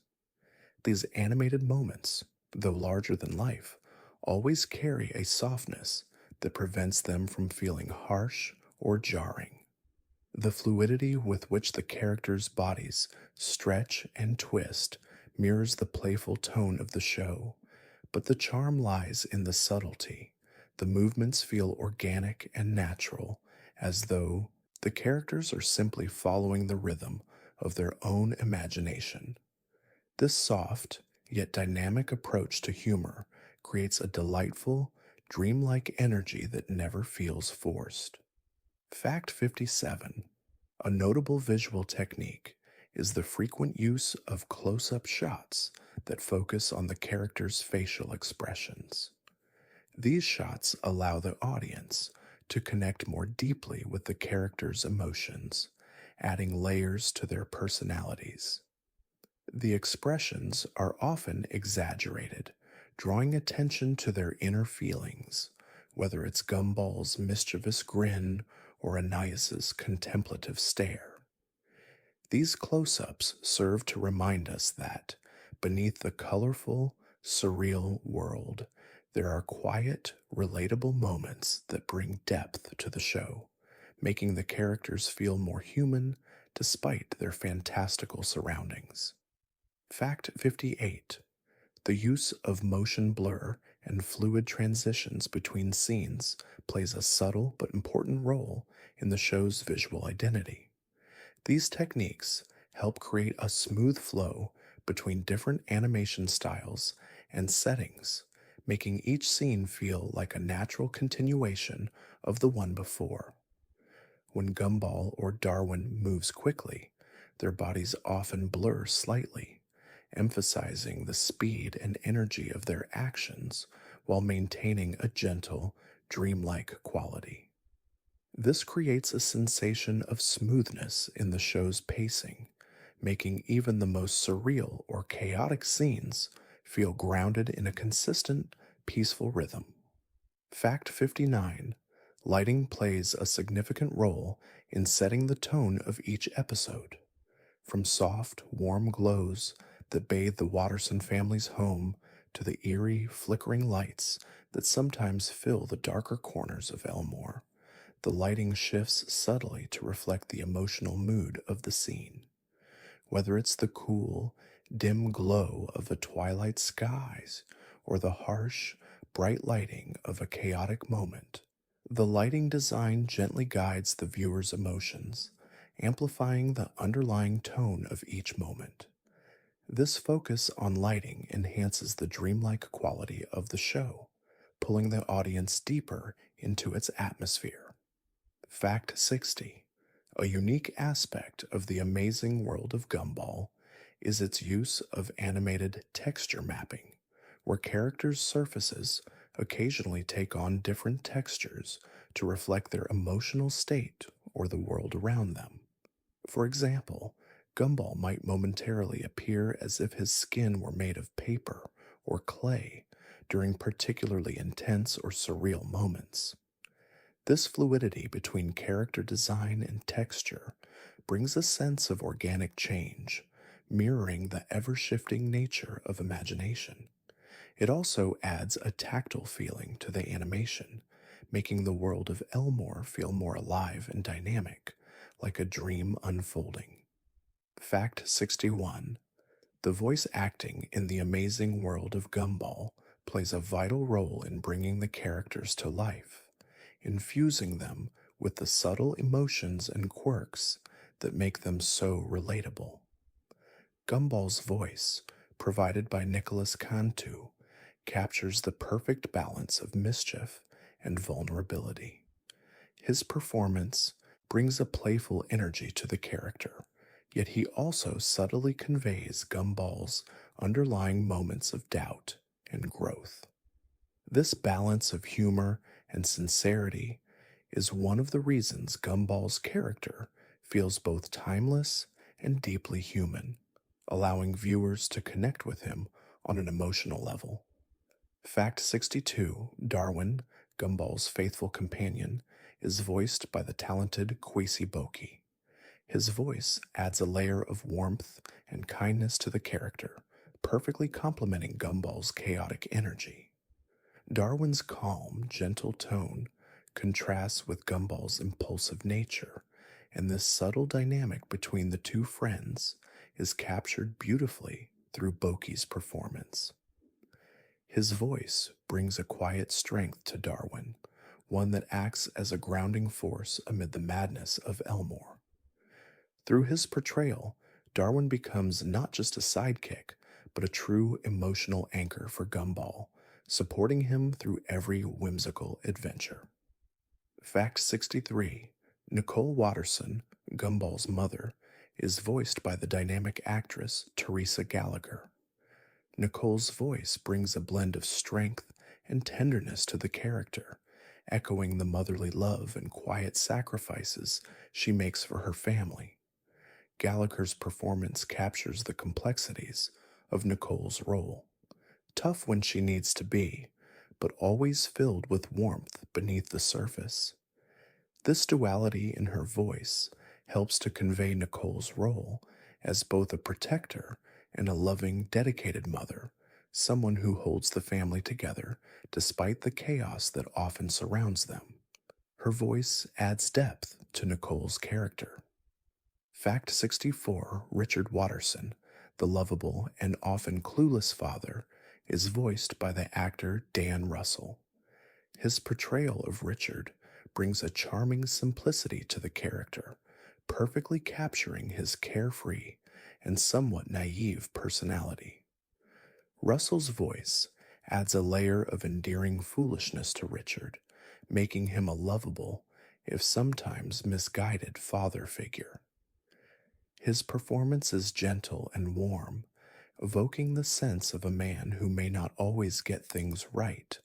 These animated moments, though larger than life, always carry a softness that prevents them from feeling harsh or jarring. The fluidity with which the characters' bodies stretch and twist mirrors the playful tone of the show, but the charm lies in the subtlety. The movements feel organic and natural, as though the characters are simply following the rhythm of their own imagination. This soft, yet dynamic approach to humor creates a delightful, dreamlike energy that never feels forced. Fact 57. A notable visual technique is the frequent use of close up shots that focus on the characters' facial expressions. These shots allow the audience to connect more deeply with the characters' emotions, adding layers to their personalities. The expressions are often exaggerated, drawing attention to their inner feelings, whether it's Gumball's mischievous grin or Ananias's contemplative stare. These close ups serve to remind us that, beneath the colorful, surreal world, there are quiet, relatable moments that bring depth to the show, making the characters feel more human despite their fantastical surroundings. Fact 58. The use of motion blur and fluid transitions between scenes plays a subtle but important role in the show's visual identity. These techniques help create a smooth flow between different animation styles and settings, making each scene feel like a natural continuation of the one before. When Gumball or Darwin moves quickly, their bodies often blur slightly, emphasizing the speed and energy of their actions while maintaining a gentle, dreamlike quality. This creates a sensation of smoothness in the show's pacing, making even the most surreal or chaotic scenes feel grounded in a consistent, peaceful rhythm. Fact 59. Lighting plays a significant role in setting the tone of each episode. From soft, warm glows that bathe the Watterson family's home to the eerie, flickering lights that sometimes fill the darker corners of Elmore, the lighting shifts subtly to reflect the emotional mood of the scene. Whether it's the cool, dim glow of a twilight skies or the harsh, bright lighting of a chaotic moment, The lighting design gently guides the viewer's emotions, amplifying the underlying tone of each moment. This focus on lighting enhances the dreamlike quality of the show, pulling the audience deeper into its atmosphere. Fact 60. A unique aspect of the amazing world of Gumball is its use of animated texture mapping, where characters' surfaces occasionally take on different textures to reflect their emotional state or the world around them. For example, Gumball might momentarily appear as if his skin were made of paper or clay during particularly intense or surreal moments. This fluidity between character design and texture brings a sense of organic change, mirroring the ever shifting nature of imagination. It also adds a tactile feeling to the animation, making the world of Elmore feel more alive and dynamic, like a dream unfolding. Fact 61. The voice acting in the amazing world of Gumball plays a vital role in bringing the characters to life, infusing them with the subtle emotions and quirks that make them so relatable. Gumball's voice, provided by Nicholas Cantu, captures the perfect balance of mischief and vulnerability. His performance brings a playful energy to the character, yet he also subtly conveys Gumball's underlying moments of doubt and growth. This balance of humor and sincerity is one of the reasons Gumball's character feels both timeless and deeply human, allowing viewers to connect with him on an emotional level. Fact 62. Darwin, Gumball's faithful companion, is voiced by the talented Kwesi Boki. His voice adds a layer of warmth and kindness to the character, perfectly complementing Gumball's chaotic energy. Darwin's calm, gentle tone contrasts with Gumball's impulsive nature, and this subtle dynamic between the two friends is captured beautifully through Boki's performance. His voice brings a quiet strength to Darwin, one that acts as a grounding force amid the madness of Elmore. Through his portrayal, Darwin becomes not just a sidekick, but a true emotional anchor for Gumball, supporting him through every whimsical adventure. Fact 63. Nicole Watterson, Gumball's mother, is voiced by the dynamic actress Teresa Gallagher. Nicole's voice brings a blend of strength and tenderness to the character, echoing the motherly love and quiet sacrifices she makes for her family. Gallagher's performance captures the complexities of Nicole's role, tough when she needs to be, but always filled with warmth beneath the surface. This duality in her voice helps to convey Nicole's role as both a protector and a loving, dedicated mother, someone who holds the family together despite the chaos that often surrounds them. Her voice adds depth to Nicole's character. Fact 64. Richard Watterson, the lovable and often clueless father, is voiced by the actor Dan Russell. His portrayal of Richard brings a charming simplicity to the character, perfectly capturing his carefree and somewhat naive personality. Russell's voice adds a layer of endearing foolishness to Richard, making him a lovable, if sometimes misguided, father figure. His performance is gentle and warm, evoking the sense of a man who may not always get things right,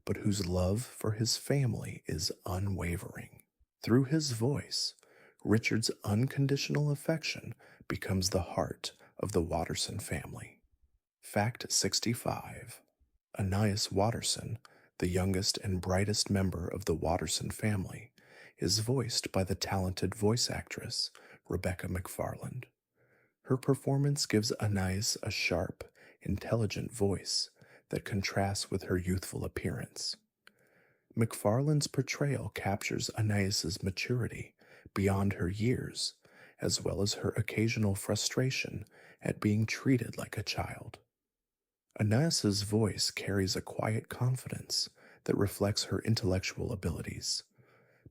but whose love for his family is unwavering. Through his voice, Richard's unconditional affection becomes the heart of the Watterson family. Fact 65. Anais Watterson, the youngest and brightest member of the Watterson family, is voiced by the talented voice actress Rebecca McFarland. Her performance gives Anais a sharp, intelligent voice that contrasts with her youthful appearance. McFarland's portrayal captures Anais's maturity beyond her years, as well as her occasional frustration at being treated like a child. Anais's voice carries a quiet confidence that reflects her intellectual abilities,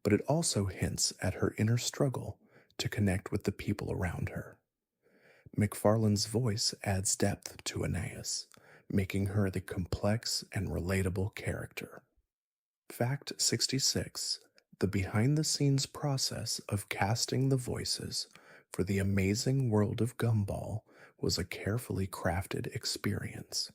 but it also hints at her inner struggle to connect with the people around her. McFarlane's voice adds depth to Anais, making her the complex and relatable character. Fact 66: the behind the scenes process of casting the voices for the amazing world of Gumball was a carefully crafted experience.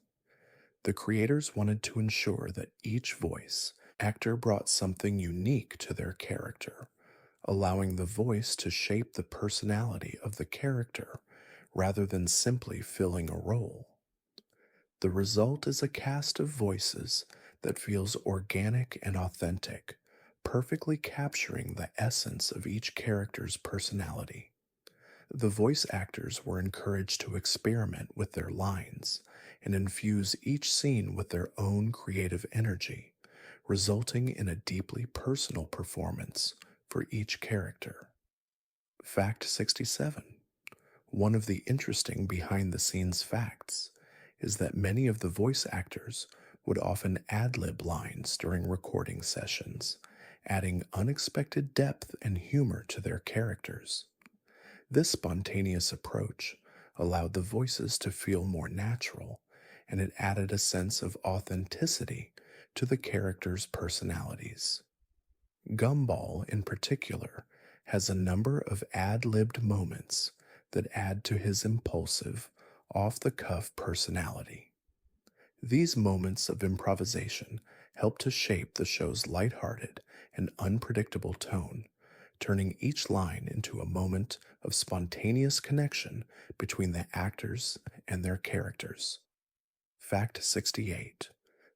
The creators wanted to ensure that each voice actor brought something unique to their character, allowing the voice to shape the personality of the character rather than simply filling a role. The result is a cast of voices that feels organic and authentic, perfectly capturing the essence of each character's personality. The voice actors were encouraged to experiment with their lines and infuse each scene with their own creative energy, resulting in a deeply personal performance for each character. Fact 67: one of the interesting behind the scenes facts is that many of the voice actors would often ad lib lines during recording sessions, adding unexpected depth and humor to their characters. This spontaneous approach allowed the voices to feel more natural, and it added a sense of authenticity to the characters' personalities. Gumball, in particular, has a number of ad libbed moments that add to his impulsive, off the cuff personality. These moments of improvisation help to shape the show's lighthearted and unpredictable tone, turning each line into a moment of spontaneous connection between the actors and their characters. Fact 68: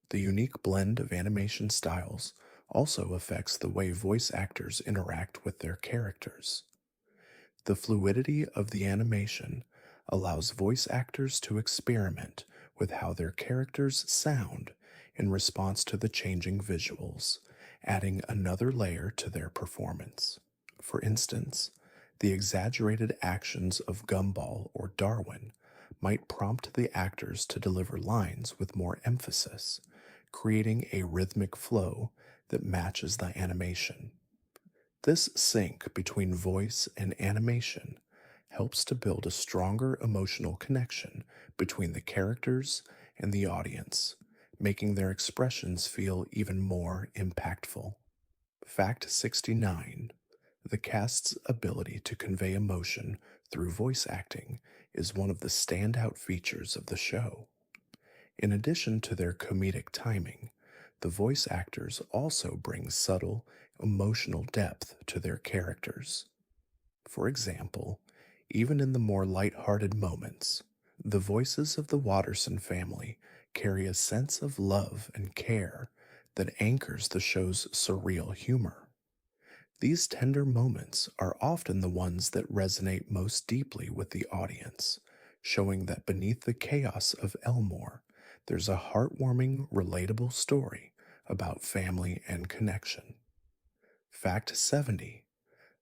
the unique blend of animation styles also affects the way voice actors interact with their characters. The fluidity of the animation allows voice actors to experiment with how their characters sound in response to the changing visuals, adding another layer to their performance. For instance, the exaggerated actions of Gumball or Darwin might prompt the actors to deliver lines with more emphasis, creating a rhythmic flow that matches the animation. This sync between voice and animation helps to build a stronger emotional connection between the characters and the audience, making their expressions feel even more impactful. Fact 69: the cast's ability to convey emotion through voice acting is one of the standout features of the show. In addition to their comedic timing, the voice actors also bring subtle, emotional depth to their characters. For example, even in the more light-hearted moments, the voices of the Watterson family carry a sense of love and care that anchors the show's surreal humor. These tender moments are often the ones that resonate most deeply with the audience, showing that beneath the chaos of Elmore, there's a heartwarming, relatable story about family and connection. Fact 70: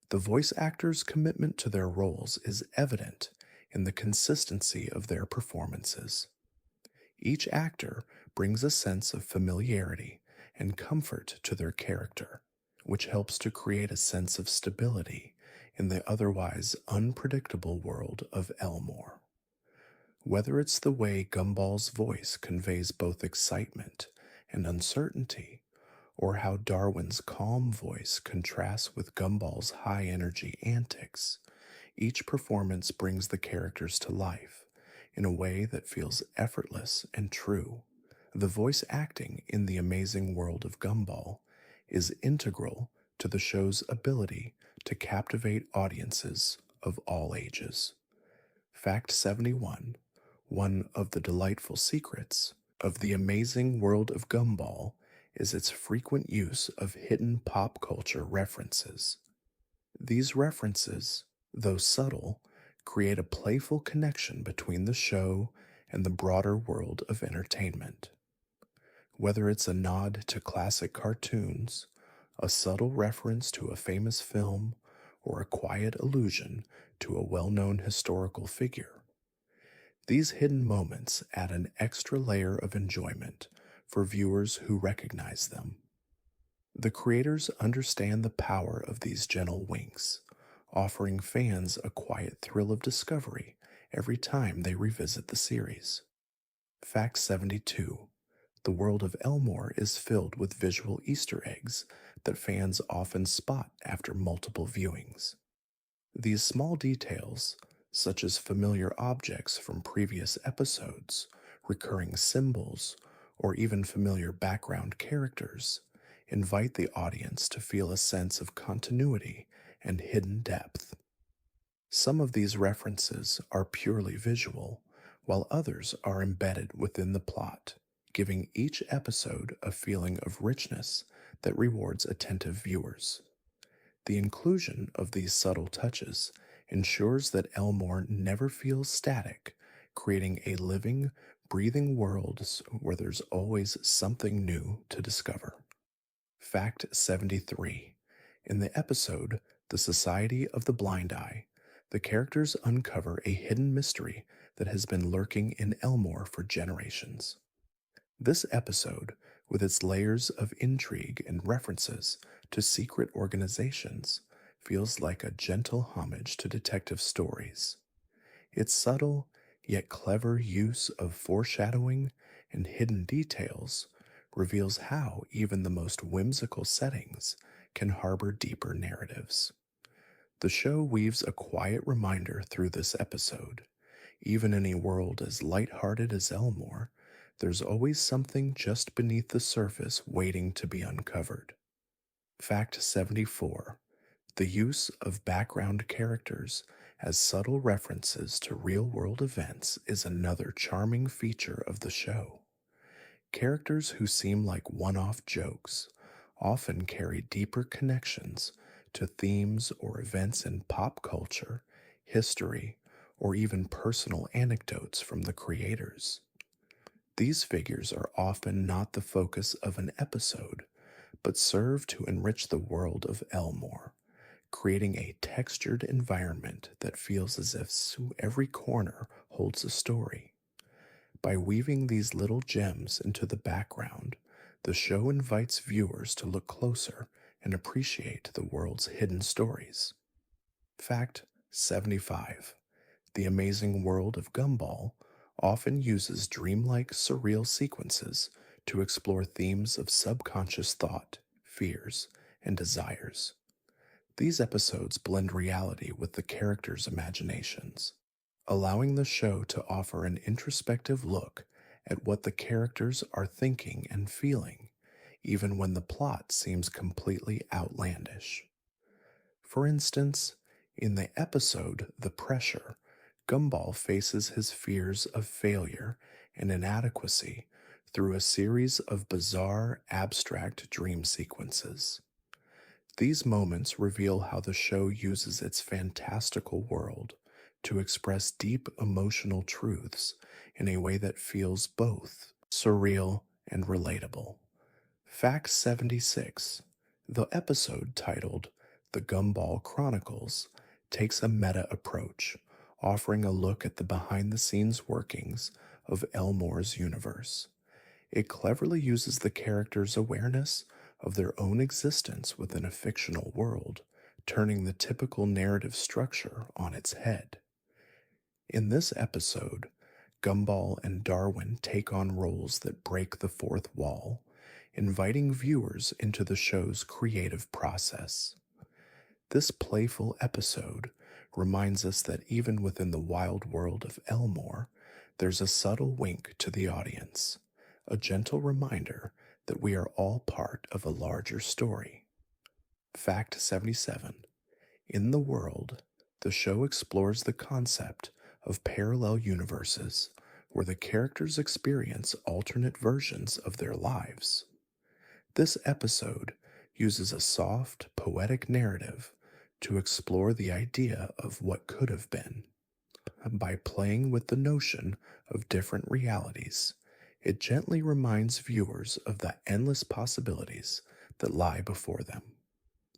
the voice actors' commitment to their roles is evident in the consistency of their performances. Each actor brings a sense of familiarity and comfort to their character, which helps to create a sense of stability in the otherwise unpredictable world of Elmore. Whether it's the way Gumball's voice conveys both excitement and uncertainty, or how Darwin's calm voice contrasts with Gumball's high energy antics, each performance brings the characters to life in a way that feels effortless and true. The voice acting in the amazing world of Gumball is integral to the show's ability to captivate audiences of all ages. Fact 71: one of the delightful secrets of the amazing world of Gumball is its frequent use of hidden pop culture references. These references, though subtle, create a playful connection between the show and the broader world of entertainment. Whether it's a nod to classic cartoons, a subtle reference to a famous film, or a quiet allusion to a well known historical figure, these hidden moments add an extra layer of enjoyment for viewers who recognize them. The creators understand the power of these gentle winks, offering fans a quiet thrill of discovery every time they revisit the series. Fact 72. The world of Elmore is filled with visual Easter eggs that fans often spot after multiple viewings. These small details, such as familiar objects from previous episodes, recurring symbols, or even familiar background characters, invite the audience to feel a sense of continuity and hidden depth. Some of these references are purely visual, while others are embedded within the plot, giving each episode a feeling of richness that rewards attentive viewers. The inclusion of these subtle touches ensures that Elmore never feels static, creating a living, breathing world where there's always something new to discover. Fact 73. In the episode The Society of the Blind Eye, the characters uncover a hidden mystery that has been lurking in Elmore for generations. This episode, with its layers of intrigue and references to secret organizations, feels like a gentle homage to detective stories. Its subtle yet clever use of foreshadowing and hidden details reveals how even the most whimsical settings can harbor deeper narratives. The show weaves a quiet reminder through this episode. Even in a world as light-hearted as Elmore, there's always something just beneath the surface waiting to be uncovered. Fact 74. The use of background characters as subtle references to real-world events is another charming feature of the show. Characters who seem like one-off jokes often carry deeper connections to themes or events in pop culture, history, or even personal anecdotes from the creators. These figures are often not the focus of an episode, but serve to enrich the world of Elmore, creating a textured environment that feels as if every corner holds a story. By weaving these little gems into the background, the show invites viewers to look closer and appreciate the world's hidden stories. Fact 75. The amazing world of Gumball often uses dreamlike, surreal sequences to explore themes of subconscious thought, fears, and desires. These episodes blend reality with the characters' imaginations, allowing the show to offer an introspective look at what the characters are thinking and feeling, even when the plot seems completely outlandish. For instance, in the episode The Pressure, Gumball faces his fears of failure and inadequacy through a series of bizarre, abstract dream sequences. These moments reveal how the show uses its fantastical world to express deep emotional truths in a way that feels both surreal and relatable. Fact 76. The episode titled The Gumball Chronicles takes a meta approach, offering a look at the behind-the-scenes workings of Elmore's universe. It cleverly uses the characters' awareness of their own existence within a fictional world, turning the typical narrative structure on its head. In this episode, Gumball and Darwin take on roles that break the fourth wall, inviting viewers into the show's creative process. This playful episode reminds us that even within the wild world of Elmore, there's a subtle wink to the audience, a gentle reminder that we are all part of a larger story. Fact 77. In the world, the show explores the concept of parallel universes, where the characters experience alternate versions of their lives. This episode uses a soft, poetic narrative to explore the idea of what could have been. By playing with the notion of different realities, it gently reminds viewers of the endless possibilities that lie before them.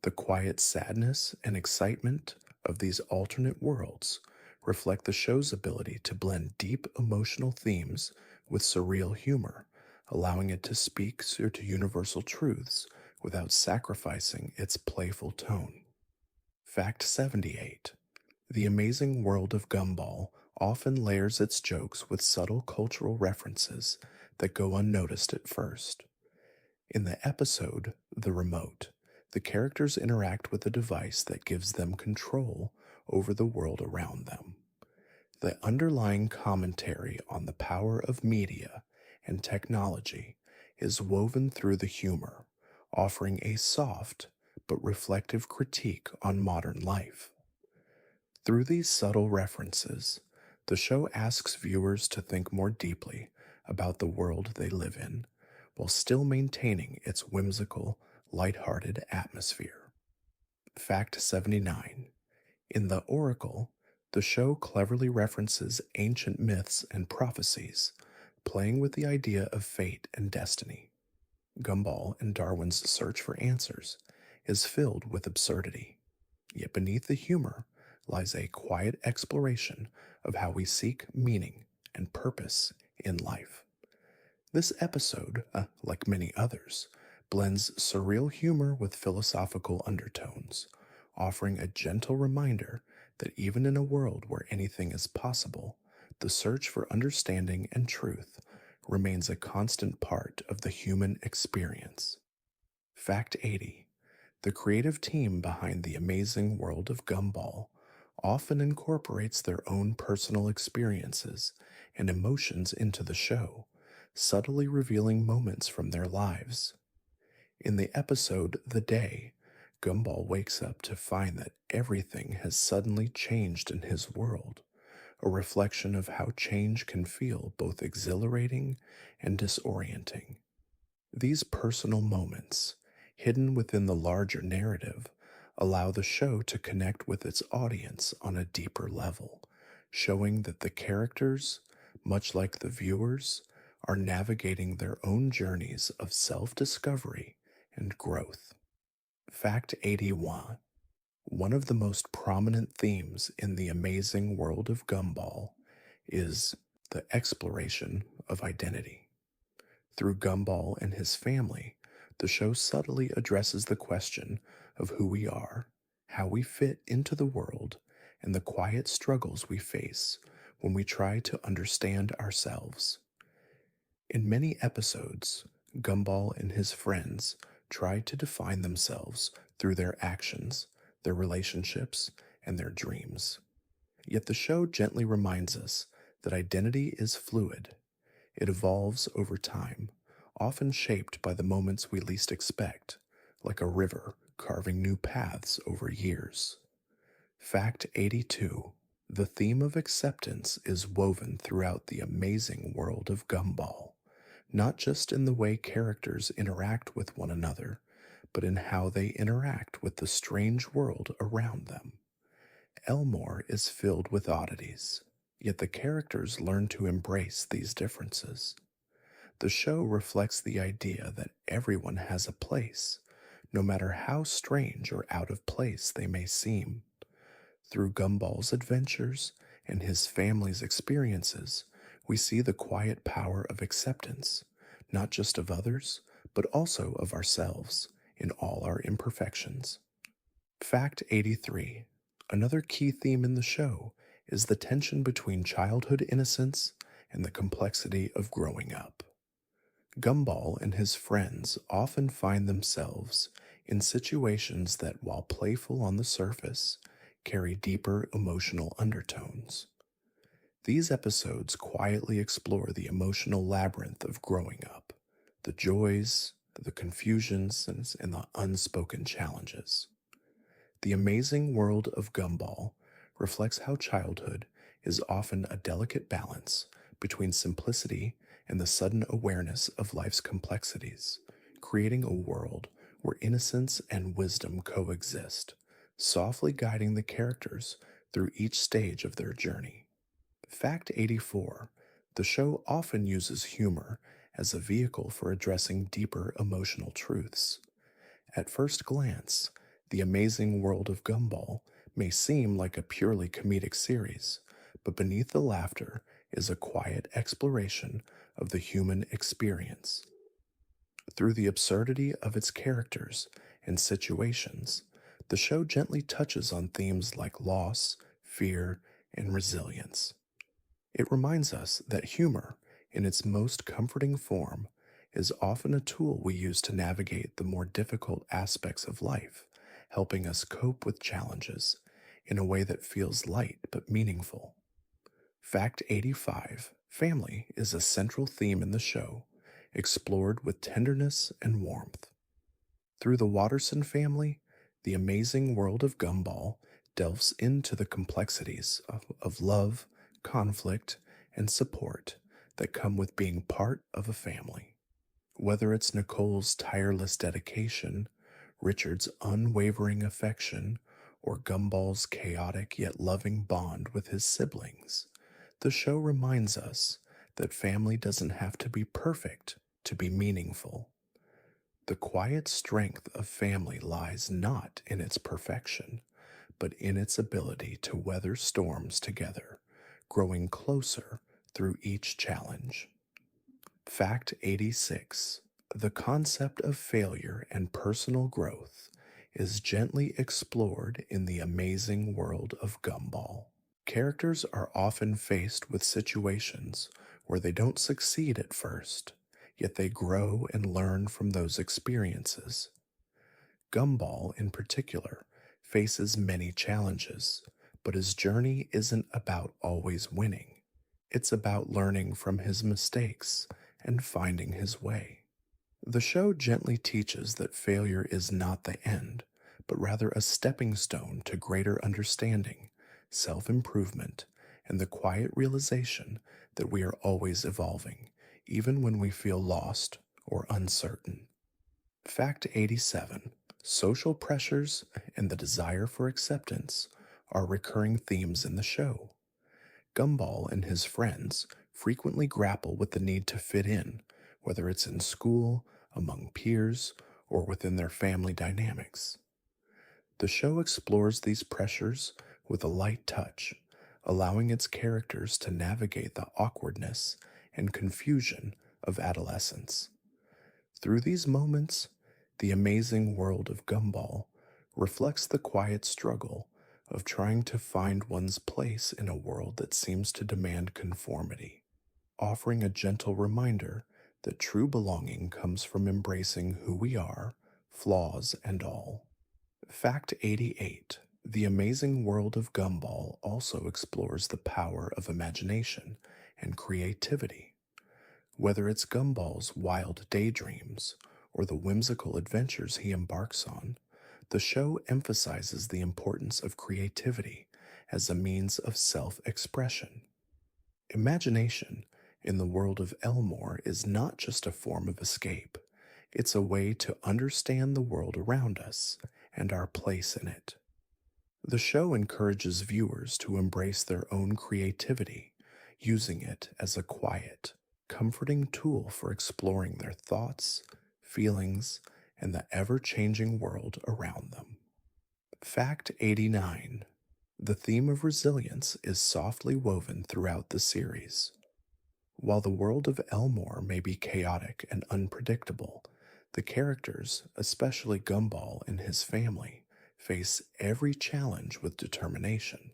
The quiet sadness and excitement of these alternate worlds reflect the show's ability to blend deep emotional themes with surreal humor, allowing it to speak to universal truths without sacrificing its playful tone. Fact 78. The amazing world of Gumball often layers its jokes with subtle cultural references that go unnoticed at first. In the episode The Remote, the characters interact with a device that gives them control over the world around them. The underlying commentary on the power of media and technology is woven through the humor, offering a soft but reflective critique on modern life. Through these subtle references, the show asks viewers to think more deeply about the world they live in, while still maintaining its whimsical, lighthearted atmosphere. Fact 79. In The Oracle, the show cleverly references ancient myths and prophecies, playing with the idea of fate and destiny. Gumball and Darwin's search for answers is filled with absurdity, yet beneath the humor lies a quiet exploration of how we seek meaning and purpose in life. This episode, like many others, blends surreal humor with philosophical undertones, offering a gentle reminder that even in a world where anything is possible, the search for understanding and truth remains a constant part of the human experience. Fact 80. The creative team behind the amazing world of Gumball often incorporates their own personal experiences and emotions into the show, subtly revealing moments from their lives. In the episode The Day, Gumball wakes up to find that everything has suddenly changed in his world, a reflection of how change can feel both exhilarating and disorienting. These personal moments, hidden within the larger narrative, allow the show to connect with its audience on a deeper level, showing that the characters, much like the viewers, are navigating their own journeys of self discovery and growth. Fact 81. One of the most prominent themes in the amazing world of Gumball is the exploration of identity. Through Gumball and his family, the show subtly addresses the question of who we are, how we fit into the world, and the quiet struggles we face when we try to understand ourselves. In many episodes, Gumball and his friends try to define themselves through their actions, their relationships, and their dreams. Yet the show gently reminds us that identity is fluid. It evolves over time, often shaped by the moments we least expect, like a river carving new paths over years. Fact 82. The theme of acceptance is woven throughout the amazing world of Gumball, not just in the way characters interact with one another, but in how they interact with the strange world around them. Elmore is filled with oddities, yet the characters learn to embrace these differences. The show reflects the idea that everyone has a place, no matter how strange or out of place they may seem. Through Gumball's adventures and his family's experiences, we see the quiet power of acceptance, not just of others, but also of ourselves in all our imperfections. Fact 83. Another key theme in the show is the tension between childhood innocence and the complexity of growing up. Gumball and his friends often find themselves in situations that, while playful on the surface, carry deeper emotional undertones. These episodes quietly explore the emotional labyrinth of growing up, the joys, the confusions, and the unspoken challenges. The amazing world of Gumball reflects how childhood is often a delicate balance between simplicity and the sudden awareness of life's complexities, creating a world where innocence and wisdom coexist, softly guiding the characters through each stage of their journey. Fact 84. The show often uses humor as a vehicle for addressing deeper emotional truths. At first glance, The Amazing World of Gumball may seem like a purely comedic series, but beneath the laughter is a quiet exploration of the human experience. Through the absurdity of its characters and situations, the show gently touches on themes like loss, fear, and resilience. It reminds us that humor, in its most comforting form, is often a tool we use to navigate the more difficult aspects of life, helping us cope with challenges in a way that feels light but meaningful. Fact 85: family is a central theme in the show, explored with tenderness and warmth. Through the Watterson family, the amazing world of Gumball delves into the complexities of love, conflict, and support that come with being part of a family. Whether it's Nicole's tireless dedication, Richard's unwavering affection, or Gumball's chaotic yet loving bond with his siblings, the show reminds us that family doesn't have to be perfect to be meaningful. The quiet strength of family lies not in its perfection, but in its ability to weather storms together, growing closer through each challenge. Fact 86: the concept of failure and personal growth is gently explored in the amazing world of Gumball. Characters are often faced with situations where they don't succeed at first, yet they grow and learn from those experiences. Gumball, in particular, faces many challenges, but his journey isn't about always winning. It's about learning from his mistakes and finding his way. The show gently teaches that failure is not the end, but rather a stepping stone to greater understanding, self improvement, and the quiet realization that we are always evolving, even when we feel lost or uncertain. Fact 87: social pressures and the desire for acceptance are recurring themes in the show. Gumball and his friends frequently grapple with the need to fit in, whether it's in school, among peers, or within their family dynamics. The show explores these pressures with a light touch, allowing its characters to navigate the awkwardness and confusion of adolescence. Through these moments, the amazing world of Gumball reflects the quiet struggle of trying to find one's place in a world that seems to demand conformity, offering a gentle reminder that true belonging comes from embracing who we are, flaws and all. Fact 88: the amazing world of Gumball also explores the power of imagination and creativity. Whether it's Gumball's wild daydreams or the whimsical adventures he embarks on, the show emphasizes the importance of creativity as a means of self expression. Imagination in the world of Elmore is not just a form of escape, it's a way to understand the world around us and our place in it. The show encourages viewers to embrace their own creativity, using it as a quiet, comforting tool for exploring their thoughts, feelings, and the ever changing world around them. Fact 89: the theme of resilience is softly woven throughout the series. While the world of Elmore may be chaotic and unpredictable, the characters, especially Gumball and his family, face every challenge with determination.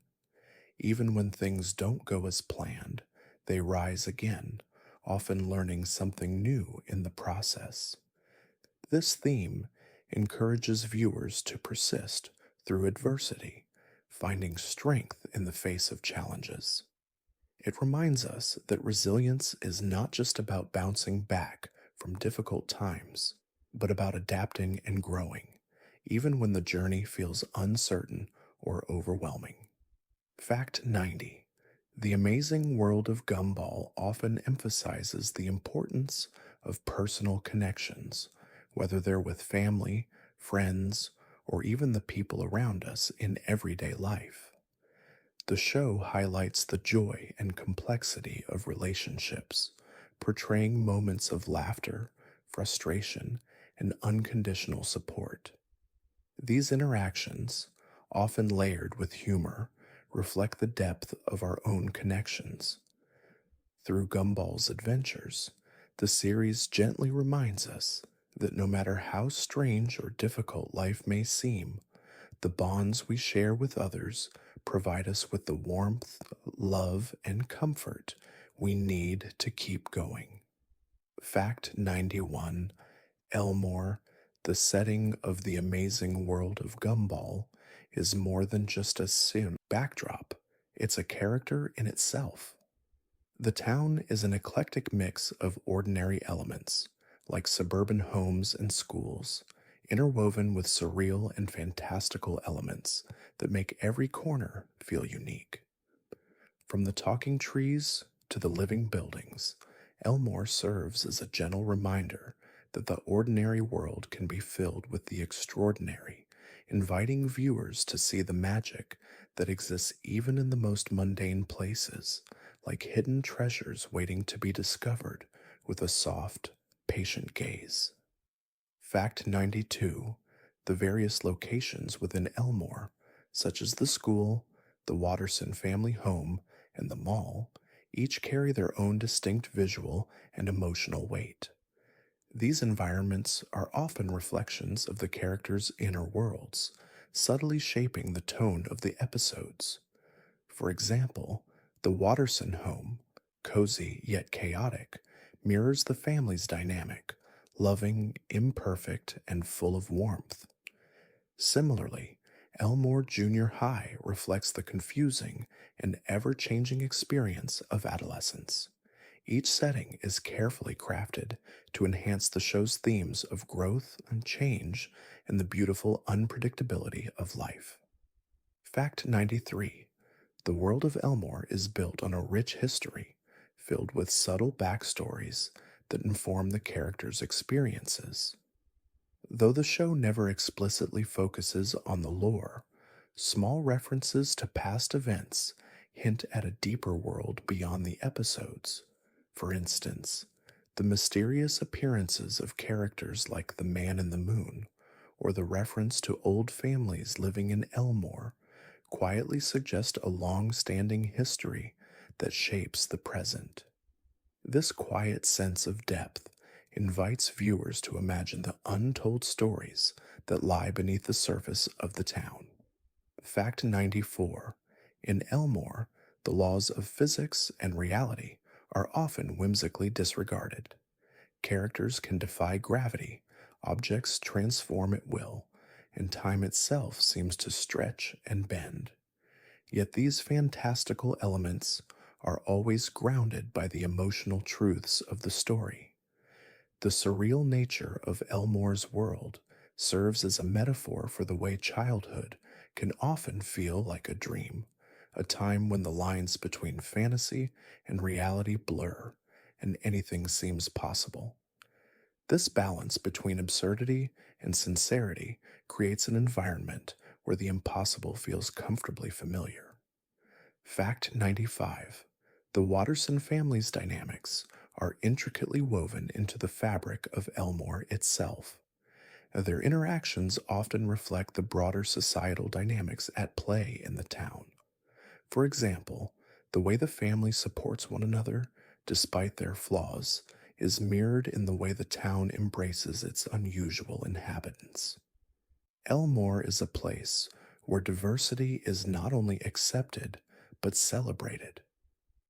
Even when things don't go as planned, they rise again, often learning something new in the process. This theme encourages viewers to persist through adversity, finding strength in the face of challenges. It reminds us that resilience is not just about bouncing back from difficult times, but about adapting and growing, even when the journey feels uncertain or overwhelming. Fact 90: the amazing world of Gumball often emphasizes the importance of personal connections, whether they're with family, friends, or even the people around us in everyday life. The show highlights the joy and complexity of relationships, portraying moments of laughter, frustration, and unconditional support. These interactions, often layered with humor, reflect the depth of our own connections. Through Gumball's adventures, the series gently reminds us that no matter how strange or difficult life may seem, the bonds we share with others provide us with the warmth, love, and comfort we need to keep going. Fact 91: Elmore, the setting of the amazing world of Gumball, is more than just a sim backdrop, it's a character in itself. The town is an eclectic mix of ordinary elements, like suburban homes and schools, interwoven with surreal and fantastical elements that make every corner feel unique. From the talking trees to the living buildings, Elmore serves as a gentle reminder that the ordinary world can be filled with the extraordinary, inviting viewers to see the magic that exists even in the most mundane places, like hidden treasures waiting to be discovered with a soft, patient gaze. Fact 92: The various locations within Elmore, such as the school, the Watterson family home, and the mall, each carry their own distinct visual and emotional weight. These environments are often reflections of the characters' inner worlds, subtly shaping the tone of the episodes. For example, the Watterson home, cozy yet chaotic, mirrors the family's dynamic, loving, imperfect, and full of warmth. Similarly, Elmore Junior High reflects the confusing and ever changing experience of adolescence. Each setting is carefully crafted to enhance the show's themes of growth and change and the beautiful unpredictability of life. Fact 93: The world of Elmore is built on a rich history, filled with subtle backstories that inform the characters' experiences. Though the show never explicitly focuses on the lore, small references to past events hint at a deeper world beyond the episodes. For instance, the mysterious appearances of characters like the Man in the Moon, or the reference to old families living in Elmore, quietly suggest a long standing history that shapes the present. This quiet sense of depth invites viewers to imagine the untold stories that lie beneath the surface of the town. Fact 94: In Elmore, the laws of physics and reality are often whimsically disregarded. Characters can defy gravity, objects transform at will, and time itself seems to stretch and bend. Yet these fantastical elements are always grounded by the emotional truths of the story. The surreal nature of Elmore's world serves as a metaphor for the way childhood can often feel like a dream, a time when the lines between fantasy and reality blur, and anything seems possible. This balance between absurdity and sincerity creates an environment where the impossible feels comfortably familiar. Fact 95: The Watterson family's dynamics are intricately woven into the fabric of Elmore itself. Their interactions often reflect the broader societal dynamics at play in the town. For example, the way the family supports one another, despite their flaws, is mirrored in the way the town embraces its unusual inhabitants. Elmore is a place where diversity is not only accepted, but celebrated.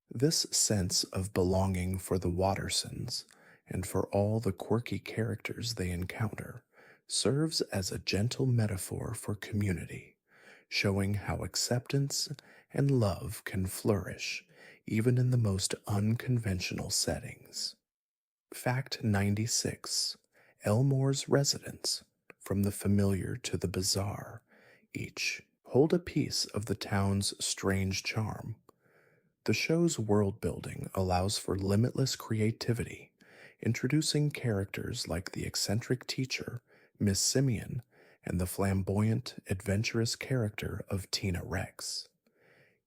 This sense of belonging for the Wattersons and for all the quirky characters they encounter serves as a gentle metaphor for community, showing how acceptance and love can flourish even in the most unconventional settings. Fact 96: Elmore's residents, from the familiar to the bizarre, each hold a piece of the town's strange charm. The show's world building allows for limitless creativity, introducing characters like the eccentric teacher, Miss Simeon, and the flamboyant, adventurous character of Tina Rex.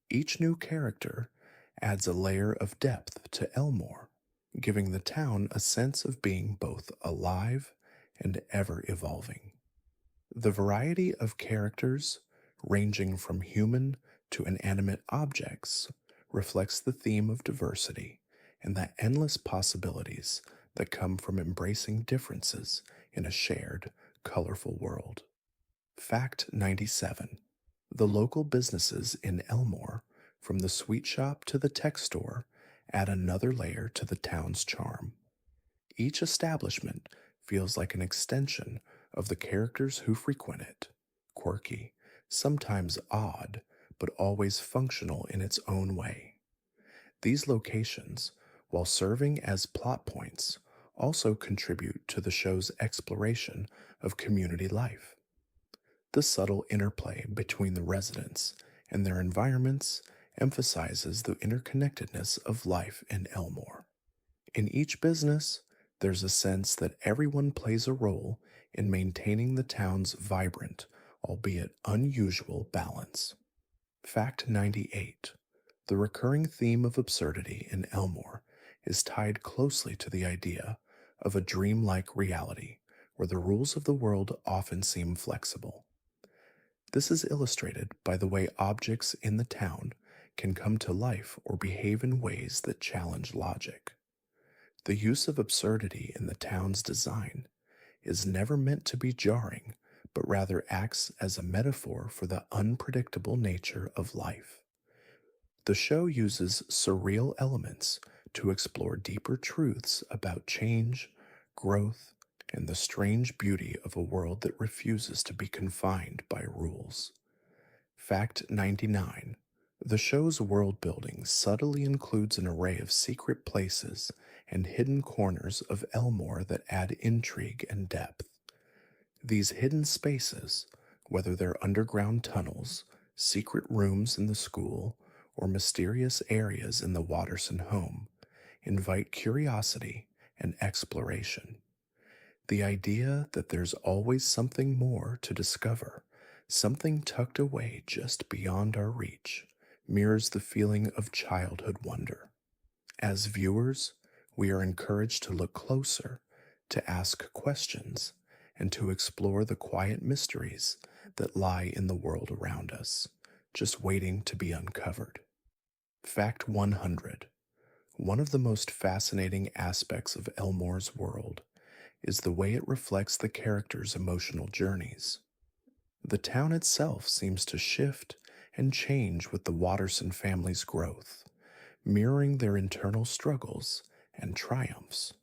Each new character adds a layer of depth to Elmore, giving the town a sense of being both alive and ever evolving. The variety of characters, ranging from human to inanimate objects, reflects the theme of diversity and the endless possibilities that come from embracing differences in a shared, colorful world. Fact 97. The local businesses in Elmore, from the sweet shop to the tech store, add another layer to the town's charm. Each establishment feels like an extension of the characters who frequent it, quirky, sometimes odd, but always functional in its own way. These locations, while serving as plot points, also contribute to the show's exploration of community life. The subtle interplay between the residents and their environments emphasizes the interconnectedness of life in Elmore. In each business, there's a sense that everyone plays a role in maintaining the town's vibrant, albeit unusual, balance. Fact 98. The recurring theme of absurdity in Elmore is tied closely to the idea of a dreamlike reality where the rules of the world often seem flexible. This is illustrated by the way objects in the town can come to life or behave in ways that challenge logic. The use of absurdity in the town's design is never meant to be jarring, but rather acts as a metaphor for the unpredictable nature of life. The show uses surreal elements to explore deeper truths about change, growth, and the strange beauty of a world that refuses to be confined by rules. Fact 99. The show's world building subtly includes an array of secret places and hidden corners of Elmore that add intrigue and depth. These hidden spaces, whether they're underground tunnels, secret rooms in the school, or mysterious areas in the Watterson home, invite curiosity and exploration. The idea that there's always something more to discover, something tucked away just beyond our reach, mirrors the feeling of childhood wonder. As viewers, we are encouraged to look closer, to ask questions, and to explore the quiet mysteries that lie in the world around us, just waiting to be uncovered. Fact 100. One of the most fascinating aspects of Elmore's world is the way it reflects the characters' emotional journeys. The town itself seems to shift and change with the Watterson family's growth, mirroring their internal struggles and triumphs.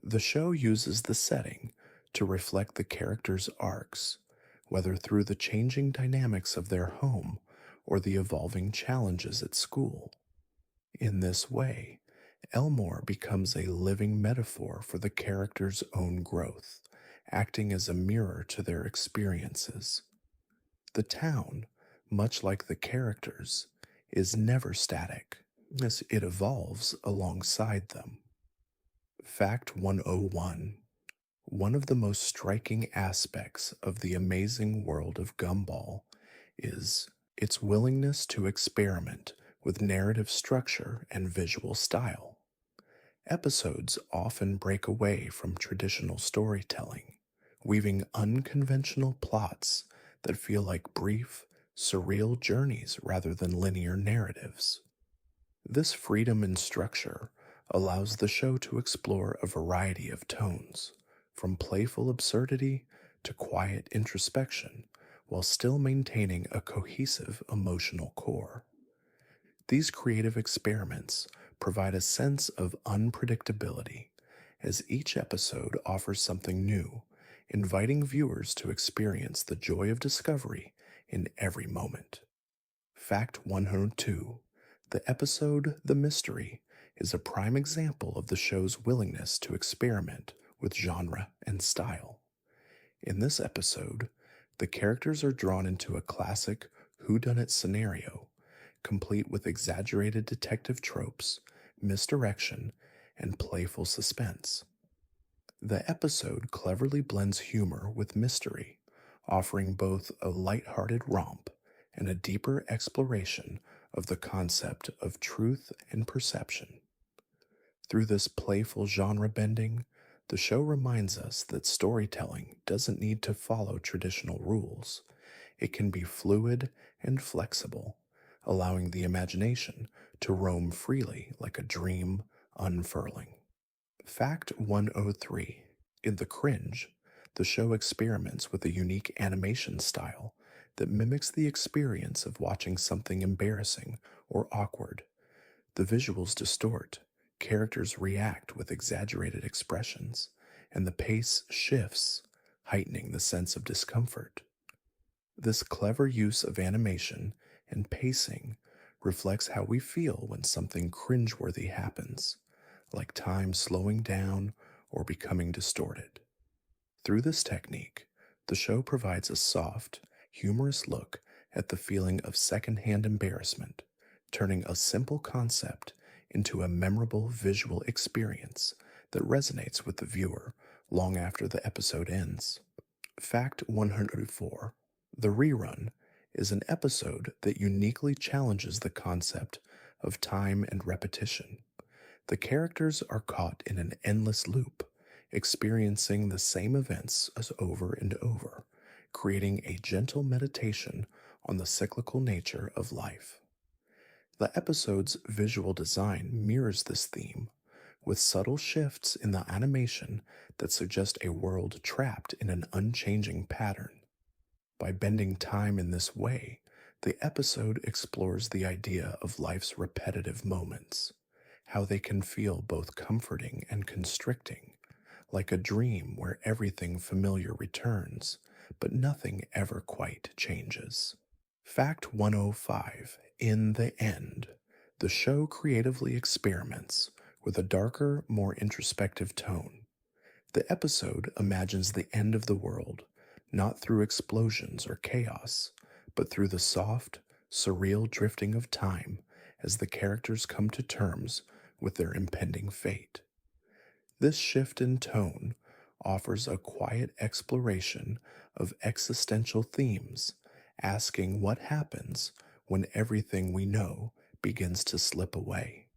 The show uses the setting to reflect the characters' arcs, whether through the changing dynamics of their home or the evolving challenges at school. In this way, Elmore becomes a living metaphor for the characters' own growth, acting as a mirror to their experiences. The town, much like the characters, is never static, as it evolves alongside them. Fact 101. One of the most striking aspects of the amazing world of Gumball is its willingness to experiment with narrative structure and visual style. Episodes often break away from traditional storytelling, weaving unconventional plots that feel like brief, surreal journeys rather than linear narratives. This freedom in structure allows the show to explore a variety of tones, from playful absurdity to quiet introspection, while still maintaining a cohesive emotional core. These creative experiments provide a sense of unpredictability, as each episode offers something new, inviting viewers to experience the joy of discovery in every moment. Fact 102. The episode The Mystery is a prime example of the show's willingness to experiment with genre and style. In this episode, the characters are drawn into a classic whodunit scenario, complete with exaggerated detective tropes, misdirection, and playful suspense. The episode cleverly blends humor with mystery, offering both a lighthearted romp and a deeper exploration of the concept of truth and perception. Through this playful genre bending, the show reminds us that storytelling doesn't need to follow traditional rules. It can be fluid and flexible, allowing the imagination to roam freely like a dream unfurling. Fact 103. In The Cringe, The show experiments with a unique animation style that mimics the experience of watching something embarrassing or awkward. The visuals distort, characters react with exaggerated expressions, and the pace shifts, heightening the sense of discomfort. This clever use of animation and pacing reflects how we feel when something cringeworthy happens, like time slowing down or becoming distorted. Through this technique, the show provides a soft, humorous look at the feeling of secondhand embarrassment, turning a simple concept into a memorable visual experience that resonates with the viewer long after the episode ends. Fact 104: The Rerun is an episode that uniquely challenges the concept of time and repetition. The characters are caught in an endless loop, experiencing the same events as over and over, creating a gentle meditation on the cyclical nature of life. The episode's visual design mirrors this theme, with subtle shifts in the animation that suggest a world trapped in an unchanging pattern. By bending time in this way, the episode explores the idea of life's repetitive moments, how they can feel both comforting and constricting, like a dream where everything familiar returns, but nothing ever quite changes. Fact 105: In the end, the show creatively experiments with a darker, more introspective tone. The episode imagines the end of the world, not through explosions or chaos, but through the soft, surreal drifting of time as the characters come to terms with their impending fate. This shift in tone offers a quiet exploration of existential themes, asking what happens when everything we know begins to slip away.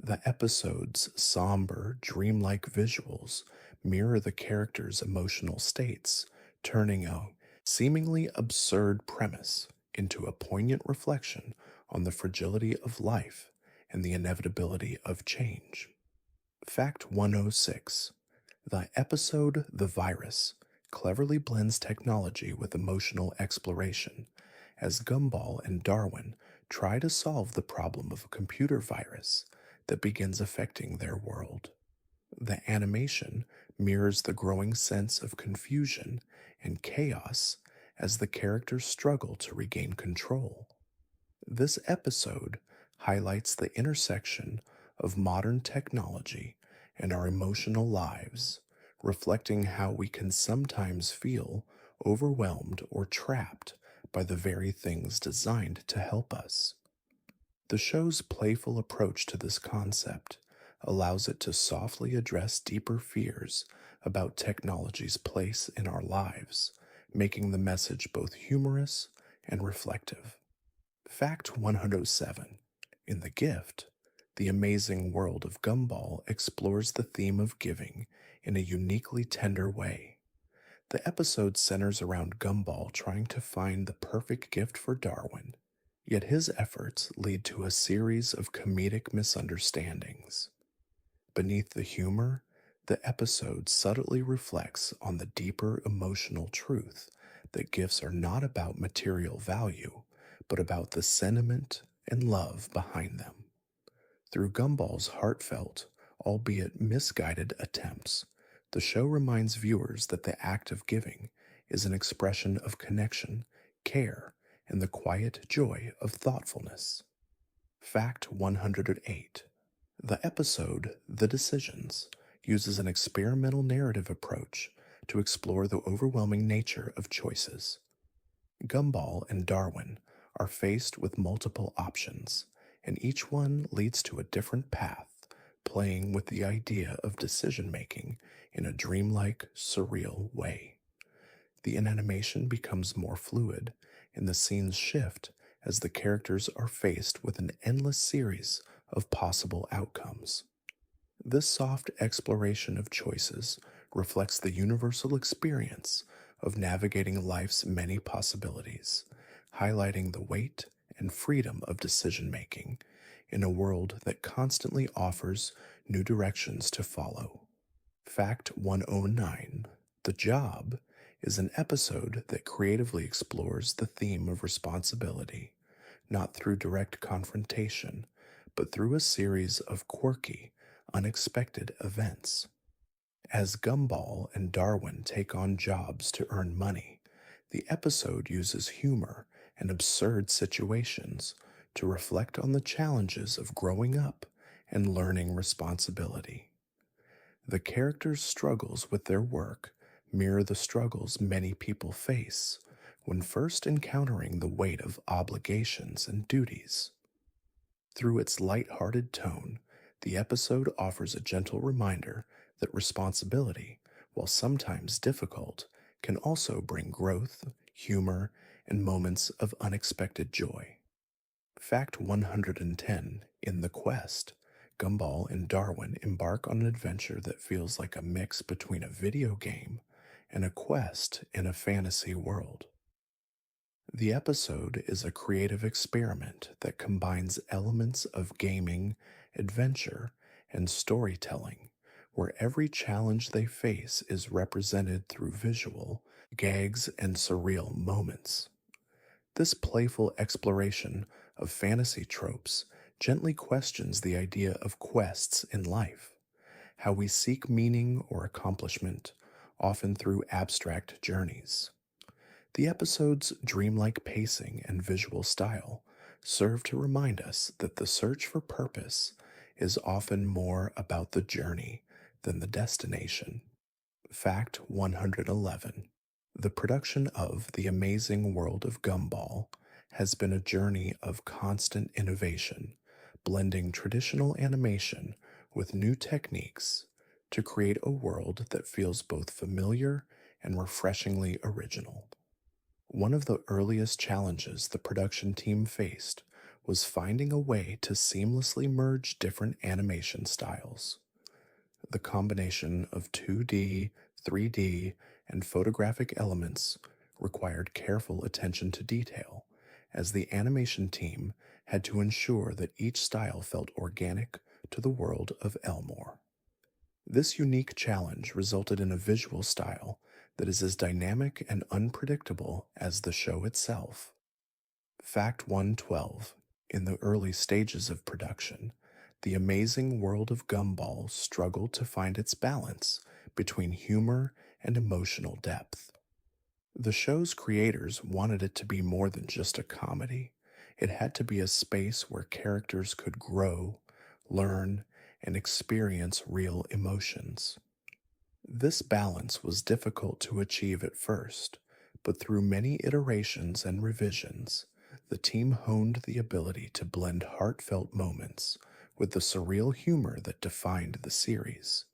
The episode's somber, dreamlike visuals mirror the characters' emotional states, turning a seemingly absurd premise into a poignant reflection on the fragility of life and the inevitability of change. Fact 106: The episode The Virus cleverly blends technology with emotional exploration, as Gumball and Darwin try to solve the problem of a computer virus that begins affecting their world. The animation mirrors the growing sense of confusion and chaos as the characters struggle to regain control. This episode highlights the intersection of modern technology and our emotional lives, reflecting how we can sometimes feel overwhelmed or trapped by the very things designed to help us. The show's playful approach to this concept allows it to softly address deeper fears about technology's place in our lives, making the message both humorous and reflective. Fact 107: In The Gift, the amazing world of Gumball explores the theme of giving in a uniquely tender way. The episode centers around Gumball trying to find the perfect gift for Darwin, yet his efforts lead to a series of comedic misunderstandings. Beneath the humor, the episode subtly reflects on the deeper emotional truth that gifts are not about material value, but about the sentiment and love behind them. Through Gumball's heartfelt, albeit misguided attempts, the show reminds viewers that the act of giving is an expression of connection, care, and the quiet joy of thoughtfulness. Fact 108: The episode The Decisions uses an experimental narrative approach to explore the overwhelming nature of choices. Gumball and Darwin are faced with multiple options, and each one leads to a different path, playing with the idea of decision making in a dreamlike, surreal way. The animation becomes more fluid, and the scenes shift as the characters are faced with an endless series of possible outcomes. This soft exploration of choices reflects the universal experience of navigating life's many possibilities, highlighting the weight and freedom of decision making in a world that constantly offers new directions to follow. Fact 109: The Job is an episode that creatively explores the theme of responsibility, not through direct confrontation, but through a series of quirky, unexpected events. As Gumball and Darwin take on jobs to earn money, the episode uses humor and absurd situations to reflect on the challenges of growing up and learning responsibility. The characters' struggles with their work mirror the struggles many people face when first encountering the weight of obligations and duties. Through its light-hearted tone, the episode offers a gentle reminder that responsibility, while sometimes difficult, can also bring growth, humor, and moments of unexpected joy. Fact 110: In the quest, Gumball and Darwin embark on an adventure that feels like a mix between a video game and a quest in a fantasy world. The episode is a creative experiment that combines elements of gaming, adventure, and storytelling, where every challenge they face is represented through visual, gags, and surreal moments. This playful exploration of fantasy tropes gently questions the idea of quests in life, how we seek meaning or accomplishment, often through abstract journeys. The episode's dreamlike pacing and visual style serve to remind us that the search for purpose is often more about the journey than the destination. Fact 111: The production of The Amazing World of Gumball has been a journey of constant innovation, blending traditional animation with new techniques to create a world that feels both familiar and refreshingly original. One of the earliest challenges the production team faced was finding a way to seamlessly merge different animation styles. The combination of 2D, 3D, and photographic elements required careful attention to detail, as the animation team had to ensure that each style felt organic to the world of Elmore. This unique challenge resulted in a visual style that is as dynamic and unpredictable as the show itself. Fact 112: In the early stages of production, The Amazing World of Gumball struggled to find its balance between humor and emotional depth. The show's creators wanted it to be more than just a comedy. It had to be a space where characters could grow, learn, and experience real emotions. This balance was difficult to achieve at first, but through many iterations and revisions, the team honed the ability to blend heartfelt moments with the surreal humor that defined the series.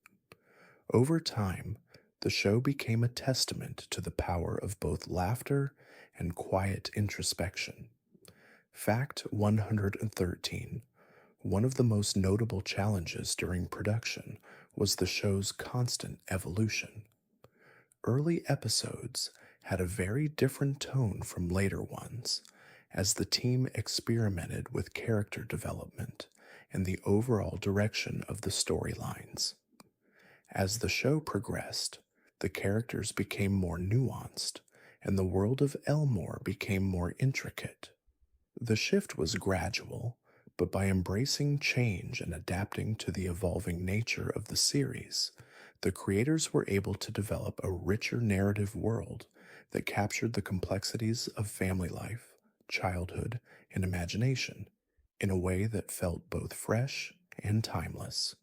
Over time, the show became a testament to the power of both laughter and quiet introspection. Fact 113: One of the most notable challenges during production was the show's constant evolution. Early episodes had a very different tone from later ones, as the team experimented with character development and the overall direction of the storylines. As the show progressed, the characters became more nuanced, and the world of Elmore became more intricate. The shift was gradual, but by embracing change and adapting to the evolving nature of the series, the creators were able to develop a richer narrative world that captured the complexities of family life, childhood, and imagination in a way that felt both fresh and timeless.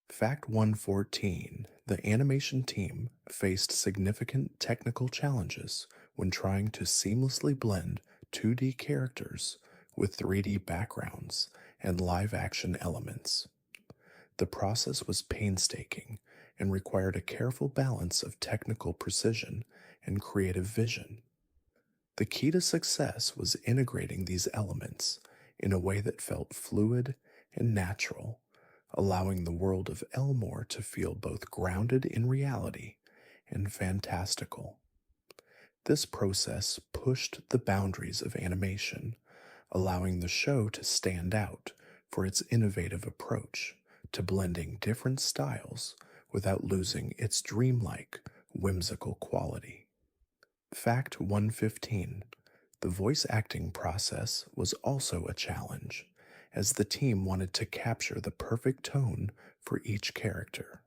Fact 114: The animation team faced significant technical challenges when trying to seamlessly blend 2D characters with 3D backgrounds and live action elements. The process was painstaking and required a careful balance of technical precision and creative vision. The key to success was integrating these elements in a way that felt fluid and natural, allowing the world of Elmore to feel both grounded in reality and fantastical. This process pushed the boundaries of animation, allowing the show to stand out for its innovative approach to blending different styles without losing its dreamlike, whimsical quality. Fact 115. The voice acting process was also a challenge, as the team wanted to capture the perfect tone for each character.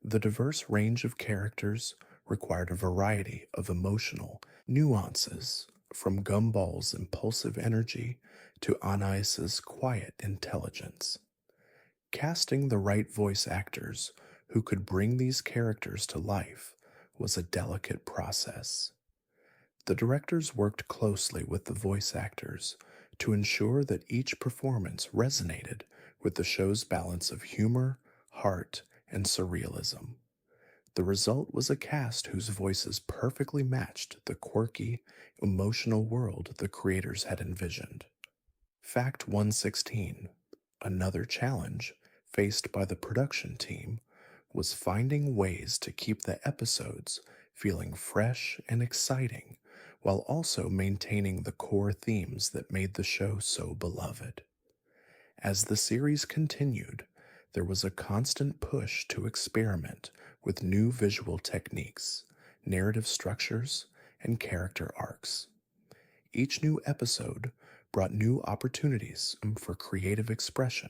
The diverse range of characters required a variety of emotional nuances, from Gumball's impulsive energy to Anais' quiet intelligence. Casting the right voice actors who could bring these characters to life was a delicate process. The directors worked closely with the voice actors to ensure that each performance resonated with the show's balance of humor, heart, and surrealism. The result was a cast whose voices perfectly matched the quirky, emotional world the creators had envisioned. Fact 116. Another challenge faced by the production team was finding ways to keep the episodes feeling fresh and exciting while also maintaining the core themes that made the show so beloved. As the series continued, there was a constant push to experiment with new visual techniques, narrative structures, and character arcs. Each new episode brought new opportunities for creative expression,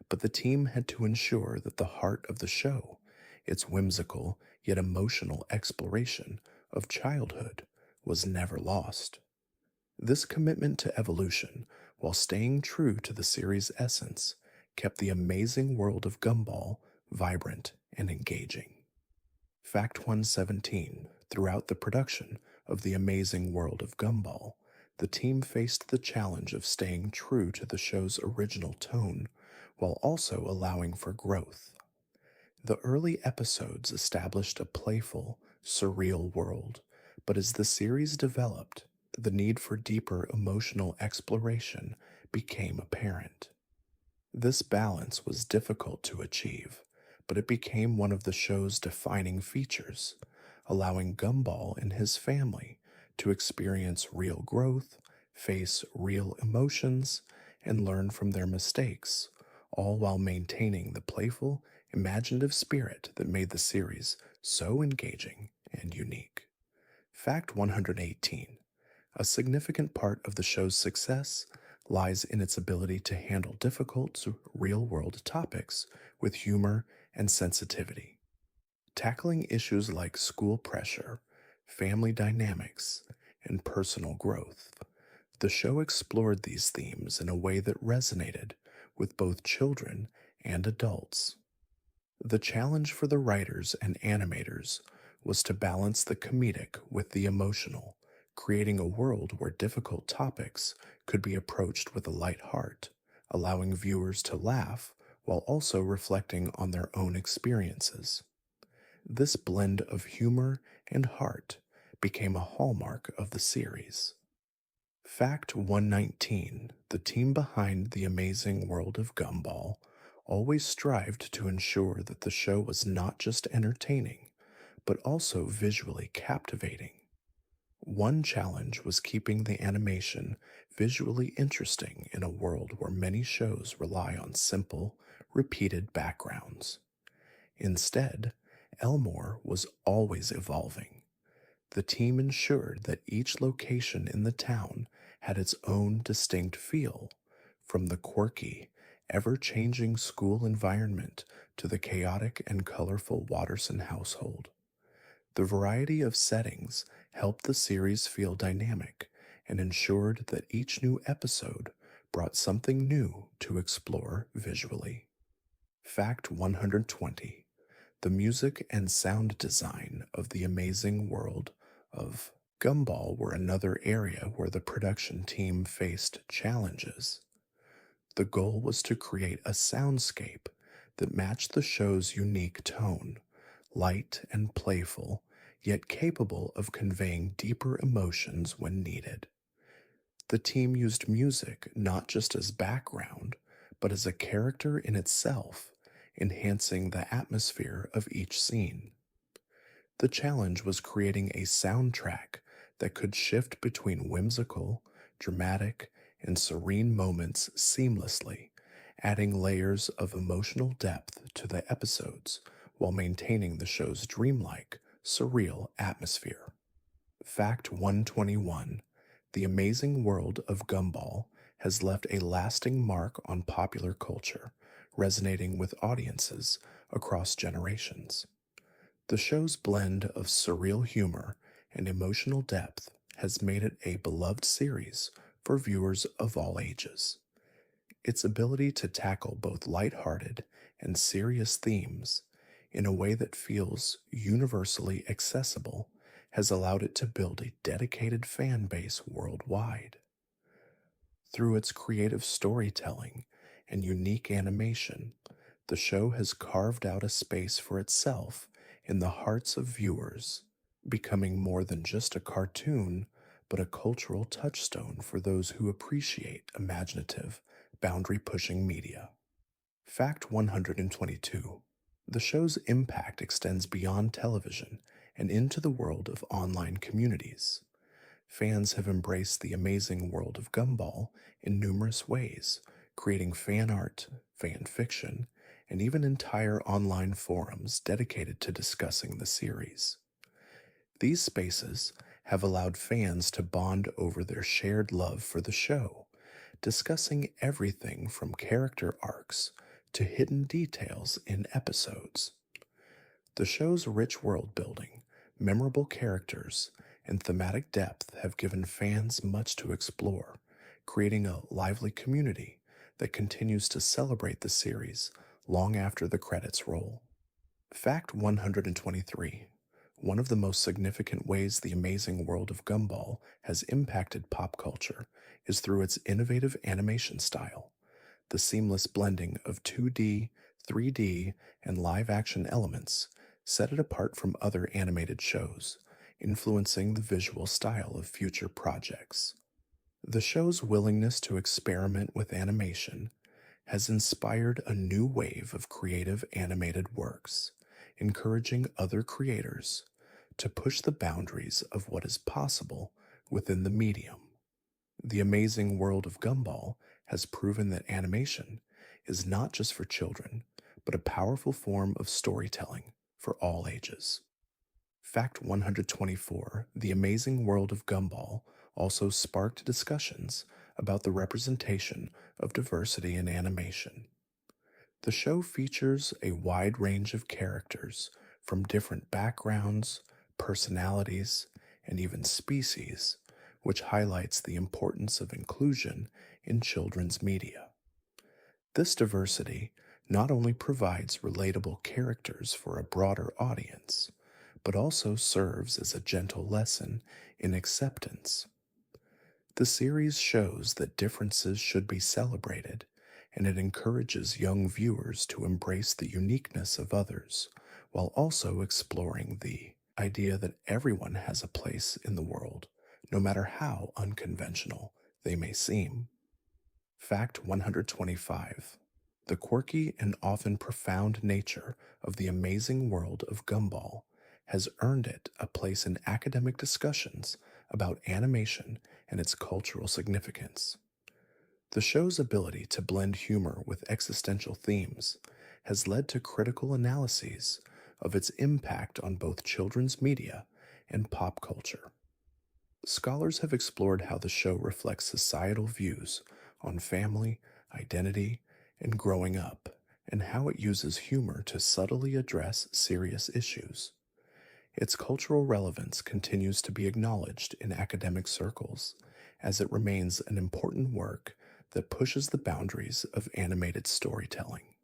but the team had to ensure that the heart of the show, its whimsical yet emotional exploration of childhood, was never lost. This commitment to evolution, while staying true to the series' essence, kept the amazing world of Gumball vibrant and engaging. Fact 117. Throughout the production of the amazing world of Gumball, the team faced the challenge of staying true to the show's original tone while also allowing for growth. The early episodes established a playful, surreal world, but as the series developed, the need for deeper emotional exploration became apparent. This balance was difficult to achieve, but it became one of the show's defining features, allowing Gumball and his family to experience real growth, face real emotions, and learn from their mistakes, all while maintaining the playful, imaginative spirit that made the series so engaging and unique. Fact 118. A significant part of the show's success lies in its ability to handle difficult, real world topics with humor and sensitivity. Tackling issues like school pressure, family dynamics, and personal growth, the show explored these themes in a way that resonated with both children and adults. The challenge for the writers and animators was to balance the comedic with the emotional, creating a world where difficult topics could be approached with a light heart, allowing viewers to laugh while also reflecting on their own experiences. This blend of humor and heart became a hallmark of the series. Fact 119. The team behind the amazing world of Gumball always strived to ensure that the show was not just entertaining, but also visually captivating. One challenge was keeping the animation visually interesting in a world where many shows rely on simple, repeated backgrounds. Instead, Elmore was always evolving. The team ensured that each location in the town had its own distinct feel, from the quirky, ever-changing school environment to the chaotic and colorful Watterson household. The variety of settings helped the series feel dynamic and ensured that each new episode brought something new to explore visually. Fact 120. The music and sound design of the amazing world of Gumball were another area where the production team faced challenges. The goal was to create a soundscape that matched the show's unique tone, light and playful, yet capable of conveying deeper emotions when needed. The team used music not just as background, but as a character in itself, enhancing the atmosphere of each scene. The challenge was creating a soundtrack that could shift between whimsical, dramatic, and serene moments seamlessly, adding layers of emotional depth to the episodes while maintaining the show's dreamlike, surreal atmosphere. Fact 121: The amazing world of Gumball has left a lasting mark on popular culture, resonating with audiences across generations. The show's blend of surreal humor and emotional depth has made it a beloved series for viewers of all ages. Its ability to tackle both lighthearted and serious themes in a way that feels universally accessible has allowed it to build a dedicated fan base worldwide. Through its creative storytelling and unique animation, the show has carved out a space for itself in the hearts of viewers, becoming more than just a cartoon, but a cultural touchstone for those who appreciate imaginative, boundary pushing media. Fact 122: The show's impact extends beyond television and into the world of online communities. Fans have embraced the amazing world of Gumball in numerous ways, creating fan art, fan fiction, and even entire online forums dedicated to discussing the series. These spaces have allowed fans to bond over their shared love for the show, discussing everything from character arcs to hidden details in episodes. The show's rich world building, memorable characters, and thematic depth have given fans much to explore, creating a lively community that continues to celebrate the series long after the credits roll. Fact 123: One of the most significant ways the amazing world of Gumball has impacted pop culture is through its innovative animation style. The seamless blending of 2D, 3D, and live action elements set it apart from other animated shows, influencing the visual style of future projects. The show's willingness to experiment with animation has inspired a new wave of creative animated works, encouraging other creators to push the boundaries of what is possible within the medium. The amazing world of Gumball has proven that animation is not just for children, but a powerful form of storytelling for all ages. Fact 124: The amazing world of Gumball also sparked discussions about the representation of diversity in animation. The show features a wide range of characters from different backgrounds, personalities, and even species, which highlights the importance of inclusion in children's media. This diversity not only provides relatable characters for a broader audience, but also serves as a gentle lesson in acceptance. The series shows that differences should be celebrated, and it encourages young viewers to embrace the uniqueness of others, while also exploring the idea that everyone has a place in the world, no matter how unconventional they may seem. Fact 125: The quirky and often profound nature of the amazing world of Gumball has earned it a place in academic discussions about animation and its cultural significance. The show's ability to blend humor with existential themes has led to critical analyses of its impact on both children's media and pop culture. Scholars have explored how the show reflects societal views on family, identity, and growing up, and how it uses humor to subtly address serious issues. Its cultural relevance continues to be acknowledged in academic circles, as it remains an important work that pushes the boundaries of animated storytelling.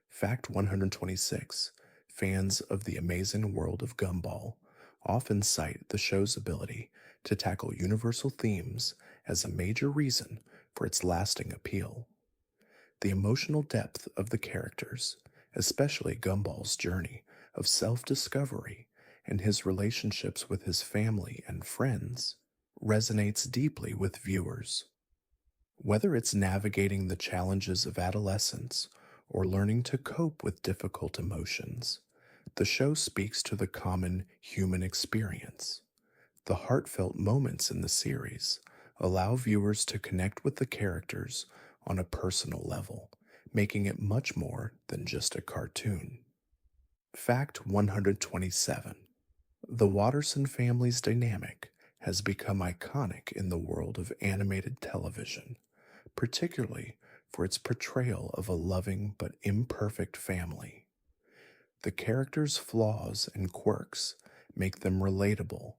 Fact 126: Fans of the amazing world of Gumball often cite the show's ability to tackle universal themes as a major reason for its lasting appeal. The emotional depth of the characters, especially Gumball's journey of self discovery and his relationships with his family and friends, resonates deeply with viewers. Whether it's navigating the challenges of adolescence or learning to cope with difficult emotions, the show speaks to the common human experience. The heartfelt moments in the series allow viewers to connect with the characters on a personal level, making it much more than just a cartoon. Fact 127: The Watterson family's dynamic has become iconic in the world of animated television, particularly for its portrayal of a loving but imperfect family. The characters' flaws and quirks make them relatable,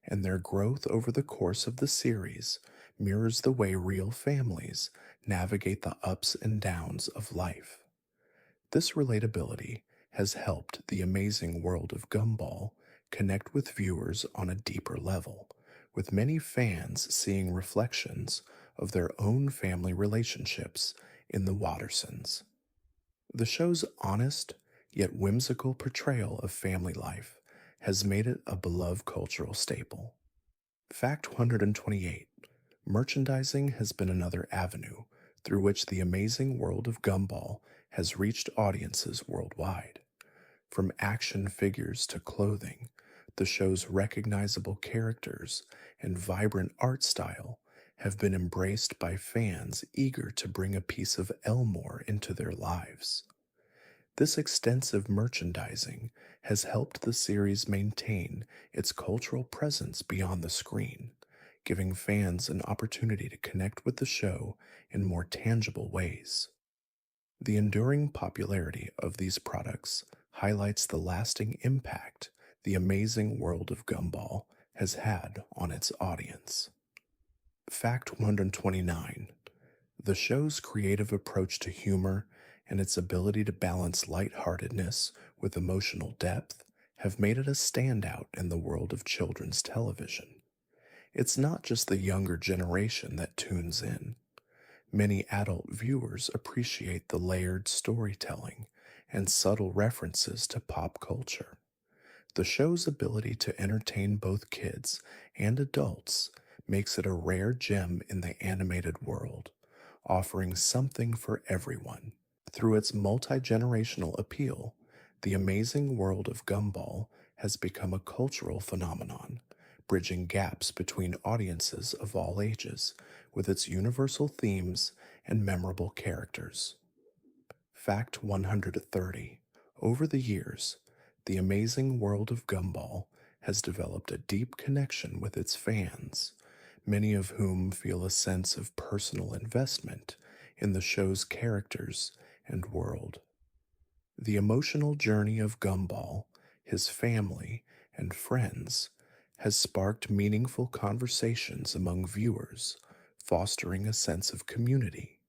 and their growth over the course of the series mirrors the way real families navigate the ups and downs of life. This relatability has helped the amazing world of Gumball connect with viewers on a deeper level, with many fans seeing reflections of their own family relationships in the Wattersons. The show's honest, yet whimsical portrayal of family life has made it a beloved cultural staple. Fact 128: merchandising has been another avenue through which the amazing world of Gumball has reached audiences worldwide. From action figures to clothing, the show's recognizable characters and vibrant art style have been embraced by fans eager to bring a piece of Elmore into their lives. This extensive merchandising has helped the series maintain its cultural presence beyond the screen, giving fans an opportunity to connect with the show in more tangible ways. The enduring popularity of these products highlights the lasting impact the amazing world of Gumball has had on its audience. Fact 129: the show's creative approach to humor and its ability to balance lightheartedness with emotional depth have made it a standout in the world of children's television. It's not just the younger generation that tunes in. Many adult viewers appreciate the layered storytelling and subtle references to pop culture. The show's ability to entertain both kids and adults makes it a rare gem in the animated world, offering something for everyone. Through its multi generational appeal, the amazing world of Gumball has become a cultural phenomenon, bridging gaps between audiences of all ages with its universal themes and memorable characters. Fact 130: over the years, the amazing world of Gumball has developed a deep connection with its fans, many of whom feel a sense of personal investment in the show's characters and world. The emotional journey of Gumball, his family, and friends has sparked meaningful conversations among viewers, fostering a sense of community.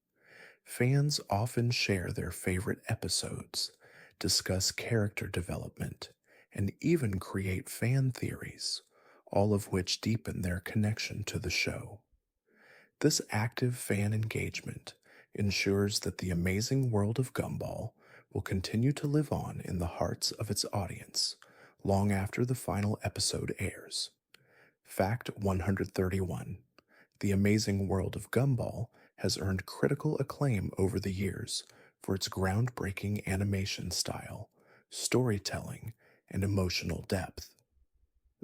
Fans often share their favorite episodes, discuss character development, and even create fan theories, all of which deepen their connection to the show. This active fan engagement ensures that the amazing world of Gumball will continue to live on in the hearts of its audience long after the final episode airs. Fact 131: the amazing world of Gumball has earned critical acclaim over the years for its groundbreaking animation style, storytelling, and emotional depth.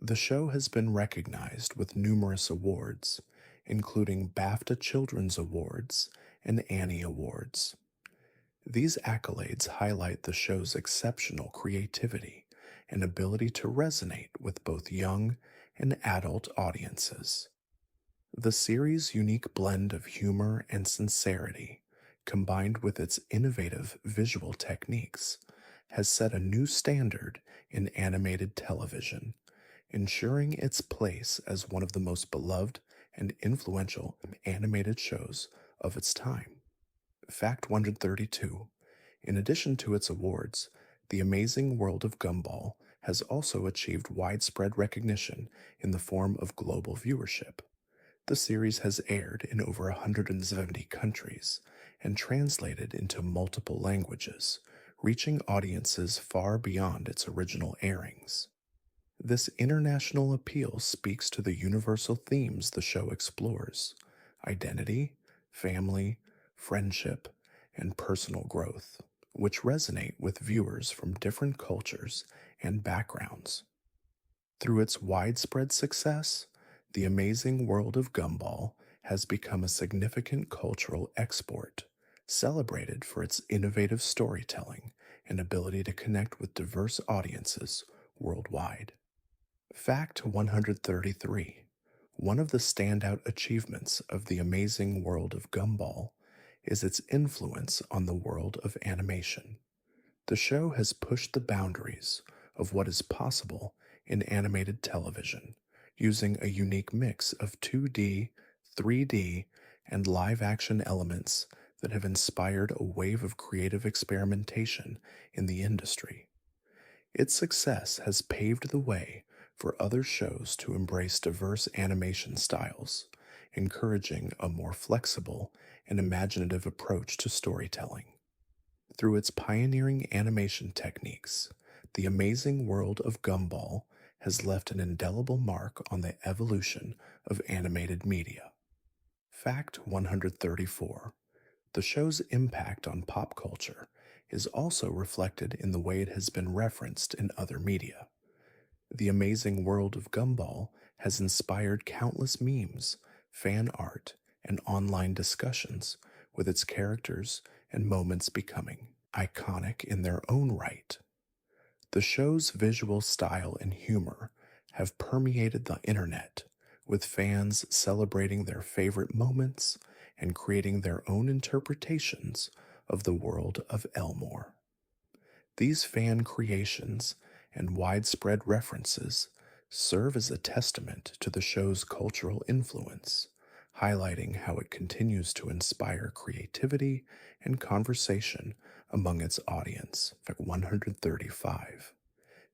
The show has been recognized with numerous awards, including BAFTA Children's Awards and Annie Awards. These accolades highlight the show's exceptional creativity and ability to resonate with both young and adult audiences. The series' unique blend of humor and sincerity, combined with its innovative visual techniques, has set a new standard in animated television, ensuring its place as one of the most beloved and influential animated shows of its time. Fact 132: in addition to its awards, The Amazing World of Gumball has also achieved widespread recognition in the form of global viewership. The series has aired in over 170 countries and translated into multiple languages, reaching audiences far beyond its original airings. This international appeal speaks to the universal themes the show explores: identity, family, friendship, and personal growth, which resonate with viewers from different cultures and backgrounds. Through its widespread success, The Amazing World of Gumball has become a significant cultural export, celebrated for its innovative storytelling and ability to connect with diverse audiences worldwide. Fact 133. One of the standout achievements of the amazing world of Gumball is its influence on the world of animation. The show has pushed the boundaries of what is possible in animated television, using a unique mix of 2D, 3D, and live action elements that have inspired a wave of creative experimentation in the industry. Its success has paved the way for other shows to embrace diverse animation styles, encouraging a more flexible and imaginative approach to storytelling. Through its pioneering animation techniques, the amazing world of Gumball has left an indelible mark on the evolution of animated media. Fact 134. The show's impact on pop culture is also reflected in the way it has been referenced in other media. The amazing world of Gumball has inspired countless memes, fan art, and online discussions, with its characters and moments becoming iconic in their own right. The show's visual style and humor have permeated the internet, with fans celebrating their favorite moments and creating their own interpretations of the world of Elmore. These fan creations and widespread references serve as a testament to the show's cultural influence, highlighting how it continues to inspire creativity and conversation among its audience. Fact 135.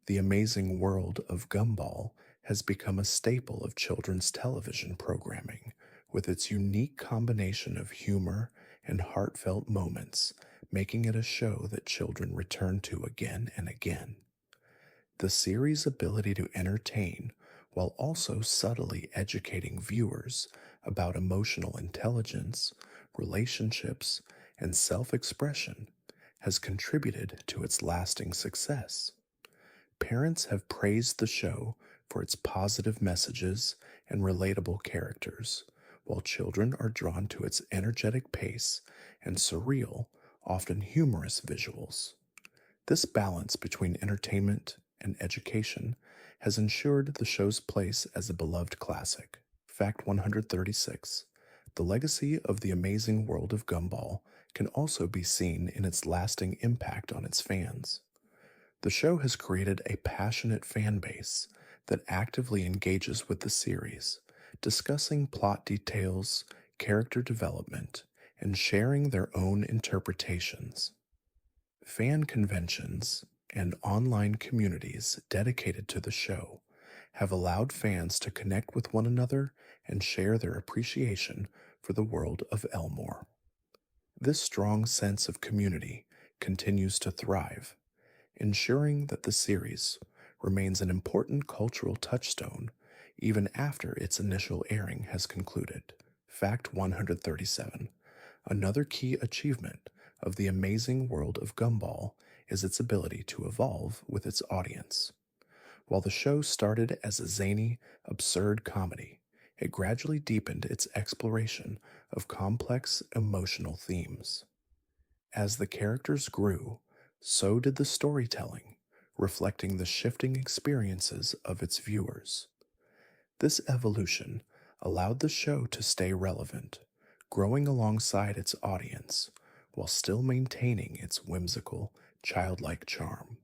The amazing world of Gumball has become a staple of children's television programming, with its unique combination of humor and heartfelt moments, making it a show that children return to again and again. The series' ability to entertain while also subtly educating viewers about emotional intelligence, relationships, and self expression has contributed to its lasting success. Parents have praised the show for its positive messages and relatable characters, while children are drawn to its energetic pace and surreal, often humorous visuals. This balance between entertainment and education has ensured the show's place as a beloved classic. Fact 136. The legacy of the amazing world of Gumball can also be seen in its lasting impact on its fans. The show has created a passionate fan base that actively engages with the series, discussing plot details, character development, and sharing their own interpretations. Fan conventions and online communities dedicated to the show have allowed fans to connect with one another and share their appreciation for the world of Elmore. This strong sense of community continues to thrive, ensuring that the series remains an important cultural touchstone even after its initial airing has concluded. Fact 137. Another key achievement of the amazing world of Gumball is its ability to evolve with its audience. While the show started as a zany, absurd comedy, it gradually deepened its exploration of complex emotional themes. As the characters grew, so did the storytelling, reflecting the shifting experiences of its viewers. This evolution allowed the show to stay relevant, growing alongside its audience while still maintaining its whimsical, childlike charm.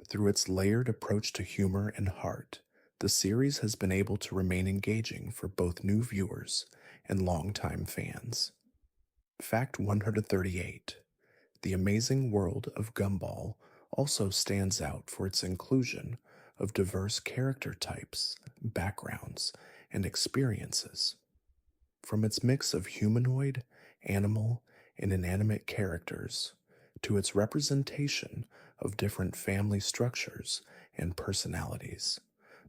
Through its layered approach to humor and heart, the series has been able to remain engaging for both new viewers and longtime fans. Fact 138. The amazing world of Gumball also stands out for its inclusion of diverse character types, backgrounds, and experiences. From its mix of humanoid, animal, and inanimate characters, to its representation of different family structures and personalities,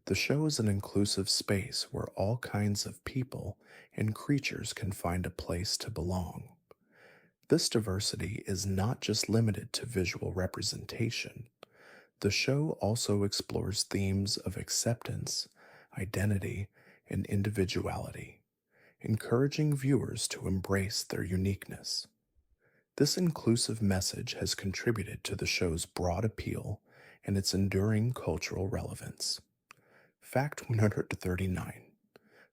the show is an inclusive space where all kinds of people and creatures can find a place to belong. This diversity is not just limited to visual representation. The show also explores themes of acceptance, identity, and individuality, encouraging viewers to embrace their uniqueness. This inclusive message has contributed to the show's broad appeal and its enduring cultural relevance. Fact 139.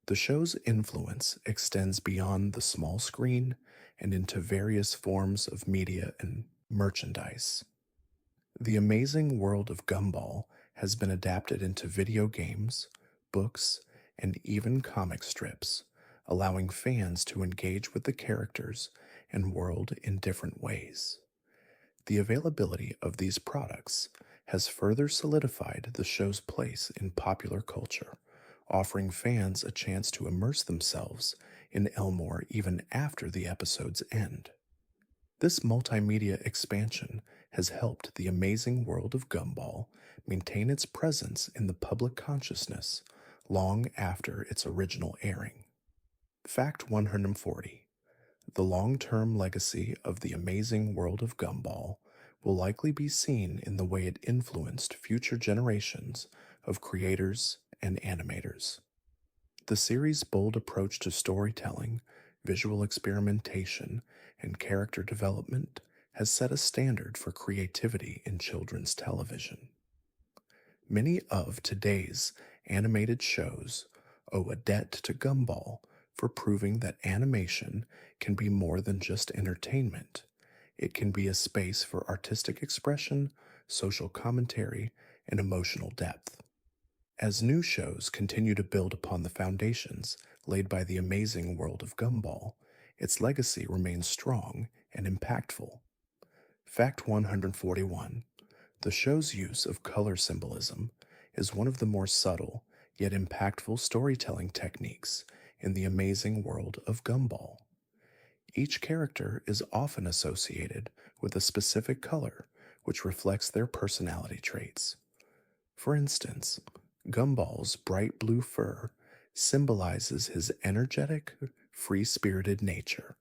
The show's influence extends beyond the small screen and into various forms of media and merchandise. The amazing world of Gumball has been adapted into video games, books, and even comic strips, allowing fans to engage with the characters and world in different ways. The availability of these products has further solidified the show's place in popular culture, offering fans a chance to immerse themselves in Elmore even after the episodes end. This multimedia expansion has helped the amazing world of Gumball maintain its presence in the public consciousness long after its original airing. Fact 140. The long term legacy of the amazing world of Gumball will likely be seen in the way it influenced future generations of creators and animators. The series' bold approach to storytelling, visual experimentation, and character development has set a standard for creativity in children's television. Many of today's animated shows owe a debt to Gumball for proving that animation can be more than just entertainment. It can be a space for artistic expression, social commentary, and emotional depth. As new shows continue to build upon the foundations laid by the amazing world of Gumball, its legacy remains strong and impactful. Fact 141. The show's use of color symbolism is one of the more subtle yet impactful storytelling techniques in the amazing world of Gumball. Each character is often associated with a specific color which reflects their personality traits. For instance, Gumball's bright blue fur symbolizes his energetic, free spirited nature,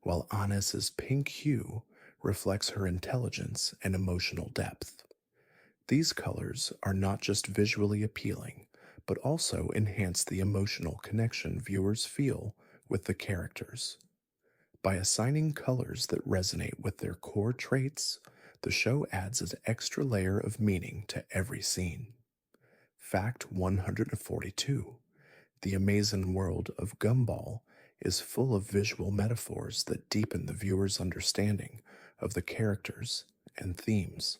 while Anna's pink hue reflects her intelligence and emotional depth. These colors are not just visually appealing, but also enhance the emotional connection viewers feel with the characters. By assigning colors that resonate with their core traits, the show adds an extra layer of meaning to every scene. Fact 142. The amazing world of Gumball is full of visual metaphors that deepen the viewer's understanding of the characters and themes.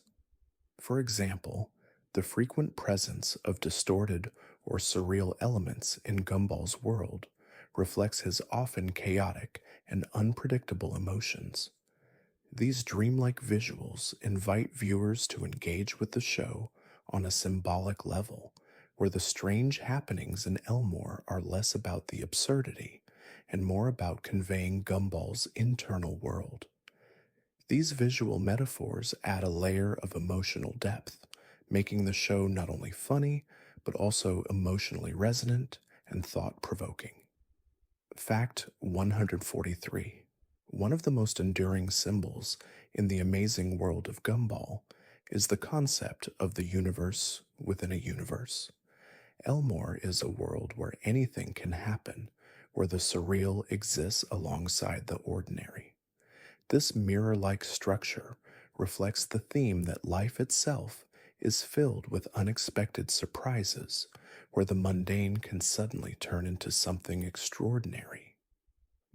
For example, the frequent presence of distorted or surreal elements in Gumball's world reflects his often chaotic and unpredictable emotions. These dreamlike visuals invite viewers to engage with the show on a symbolic level, where the strange happenings in Elmore are less about the absurdity and more about conveying Gumball's internal world. These visual metaphors add a layer of emotional depth, making the show not only funny, but also emotionally resonant and thought provoking. Fact 143. One of the most enduring symbols in the amazing world of Gumball is the concept of the universe within a universe. Elmore is a world where anything can happen, where the surreal exists alongside the ordinary. This mirror like structure reflects the theme that life itself is filled with unexpected surprises, where the mundane can suddenly turn into something extraordinary.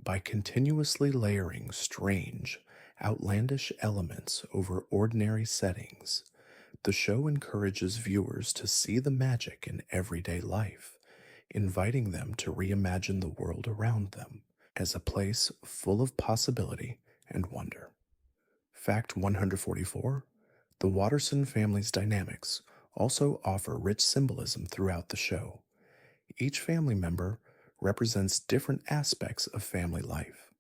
By continuously layering strange, outlandish elements over ordinary settings, the show encourages viewers to see the magic in everyday life, inviting them to reimagine the world around them as a place full of possibility and wonder. Fact 144. The Watterson family's dynamics also offer rich symbolism throughout the show. Each family member represents different aspects of family life.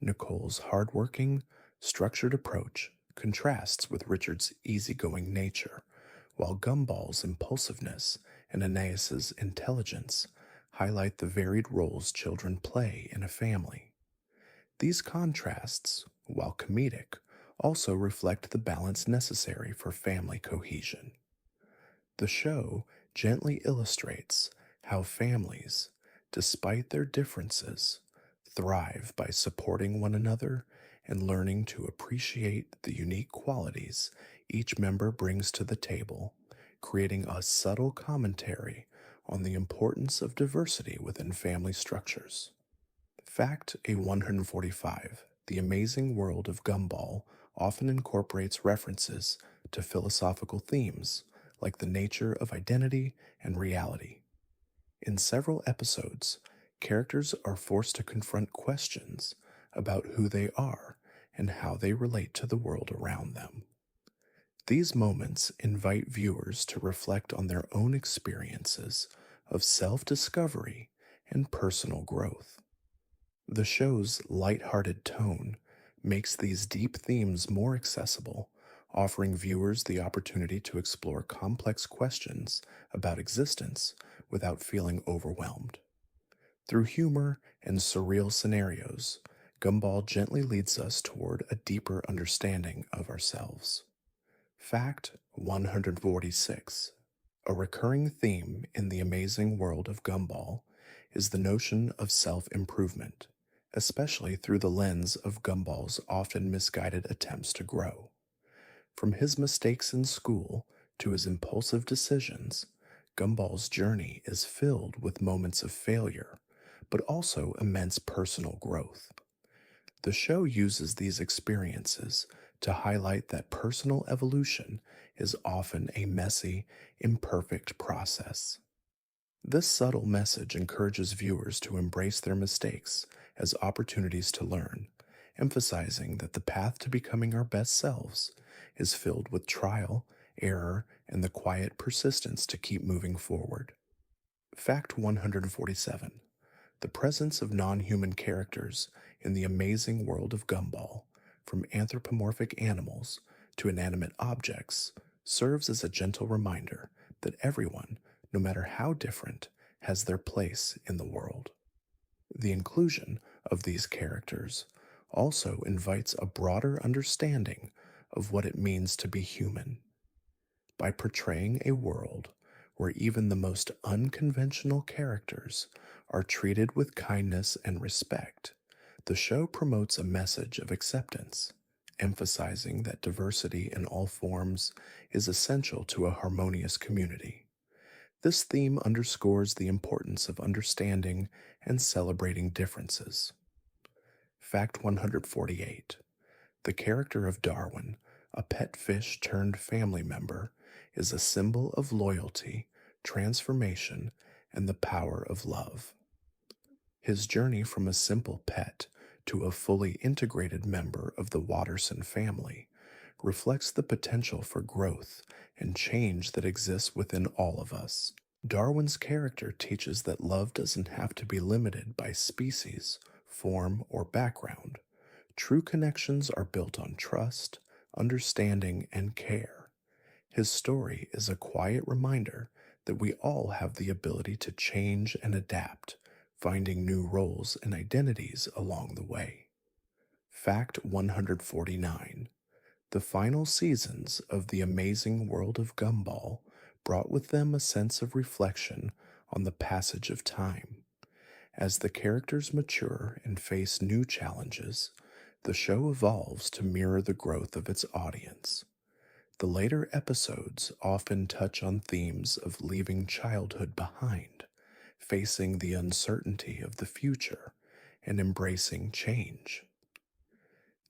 Nicole's hardworking, structured approach contrasts with Richard's easygoing nature, while Gumball's impulsiveness and Anais' intelligence highlight the varied roles children play in a family. These contrasts, while comedic, also reflect the balance necessary for family cohesion. The show gently illustrates how families, despite their differences, thrive by supporting one another and learning to appreciate the unique qualities each member brings to the table, creating a subtle commentary on the importance of diversity within family structures. Fact A145: The Amazing World of Gumball often incorporates references to philosophical themes like the nature of identity and reality. In several episodes, characters are forced to confront questions about who they are and how they relate to the world around them. These moments invite viewers to reflect on their own experiences of self discovery and personal growth. The show's light-hearted tone makes these deep themes more accessible, offering viewers the opportunity to explore complex questions about existence without feeling overwhelmed. Through humor and surreal scenarios, Gumball gently leads us toward a deeper understanding of ourselves. Fact 146: A recurring theme in the amazing world of Gumball is the notion of self improvement, especially through the lens of Gumball's often misguided attempts to grow. From his mistakes in school to his impulsive decisions, Gumball's journey is filled with moments of failure, but also immense personal growth. The show uses these experiences to highlight that personal evolution is often a messy, imperfect process. This subtle message encourages viewers to embrace their mistakes as opportunities to learn, emphasizing that the path to becoming our best selves is filled with trial, error, and the quiet persistence to keep moving forward. Fact 147: The presence of non human characters in the amazing world of Gumball, from anthropomorphic animals to inanimate objects, serves as a gentle reminder that everyone, no matter how different, has their place in the world. The inclusion of these characters also invites a broader understanding of what it means to be human. By portraying a world where even the most unconventional characters are treated with kindness and respect, the show promotes a message of acceptance, emphasizing that diversity in all forms is essential to a harmonious community. This theme underscores the importance of understanding and celebrating differences. Fact 148: The character of Darwin, a pet fish turned family member, is a symbol of loyalty, transformation, and the power of love. His journey from a simple pet to a fully integrated member of the Watterson family reflects the potential for growth and change that exists within all of us. Darwin's character teaches that love doesn't have to be limited by species, form, or background. True connections are built on trust, understanding, and care. His story is a quiet reminder that we all have the ability to change and adapt, finding new roles and identities along the way. Fact 149: The final seasons of The Amazing World of Gumball brought with them a sense of reflection on the passage of time. As the characters mature and face new challenges, the show evolves to mirror the growth of its audience. The later episodes often touch on themes of leaving childhood behind, facing the uncertainty of the future, and embracing change.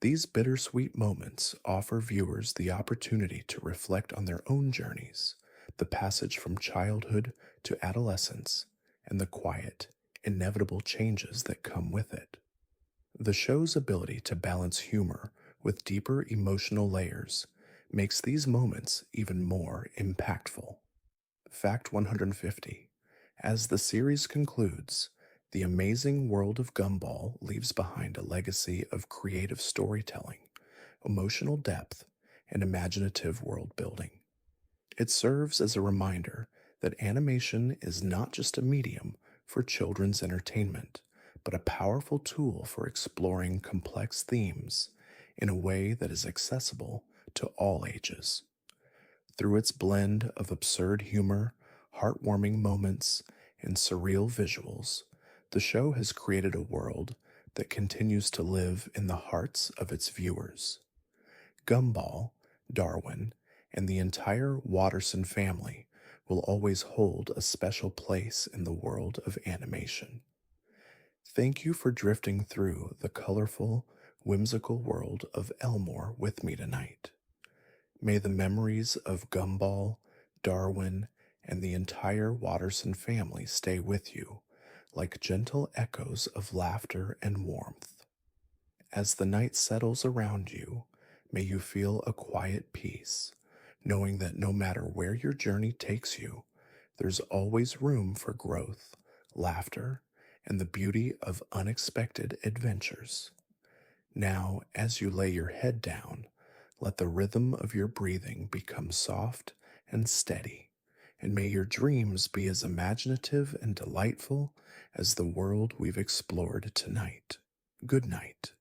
These bittersweet moments offer viewers the opportunity to reflect on their own journeys, the passage from childhood to adolescence, and the quiet, inevitable changes that come with it. The show's ability to balance humor with deeper emotional layers makes these moments even more impactful. Fact 150: As the series concludes, The Amazing World of Gumball leaves behind a legacy of creative storytelling, emotional depth, and imaginative world building. It serves as a reminder that animation is not just a medium for children's entertainment, but a powerful tool for exploring complex themes in a way that is accessible to all ages. Through its blend of absurd humor, heartwarming moments, and surreal visuals, the show has created a world that continues to live in the hearts of its viewers. Gumball, Darwin, and the entire Watterson family will always hold a special place in the world of animation. Thank you for drifting through the colorful, whimsical world of Elmore with me tonight. May the memories of Gumball, Darwin, and the entire Watterson family stay with you like gentle echoes of laughter and warmth. As the night settles around you, may you feel a quiet peace, knowing that no matter where your journey takes you, there's always room for growth, laughter, and the beauty of unexpected adventures. Now, as you lay your head down, let the rhythm of your breathing become soft and steady, and may your dreams be as imaginative and delightful as the world we've explored tonight. Good night.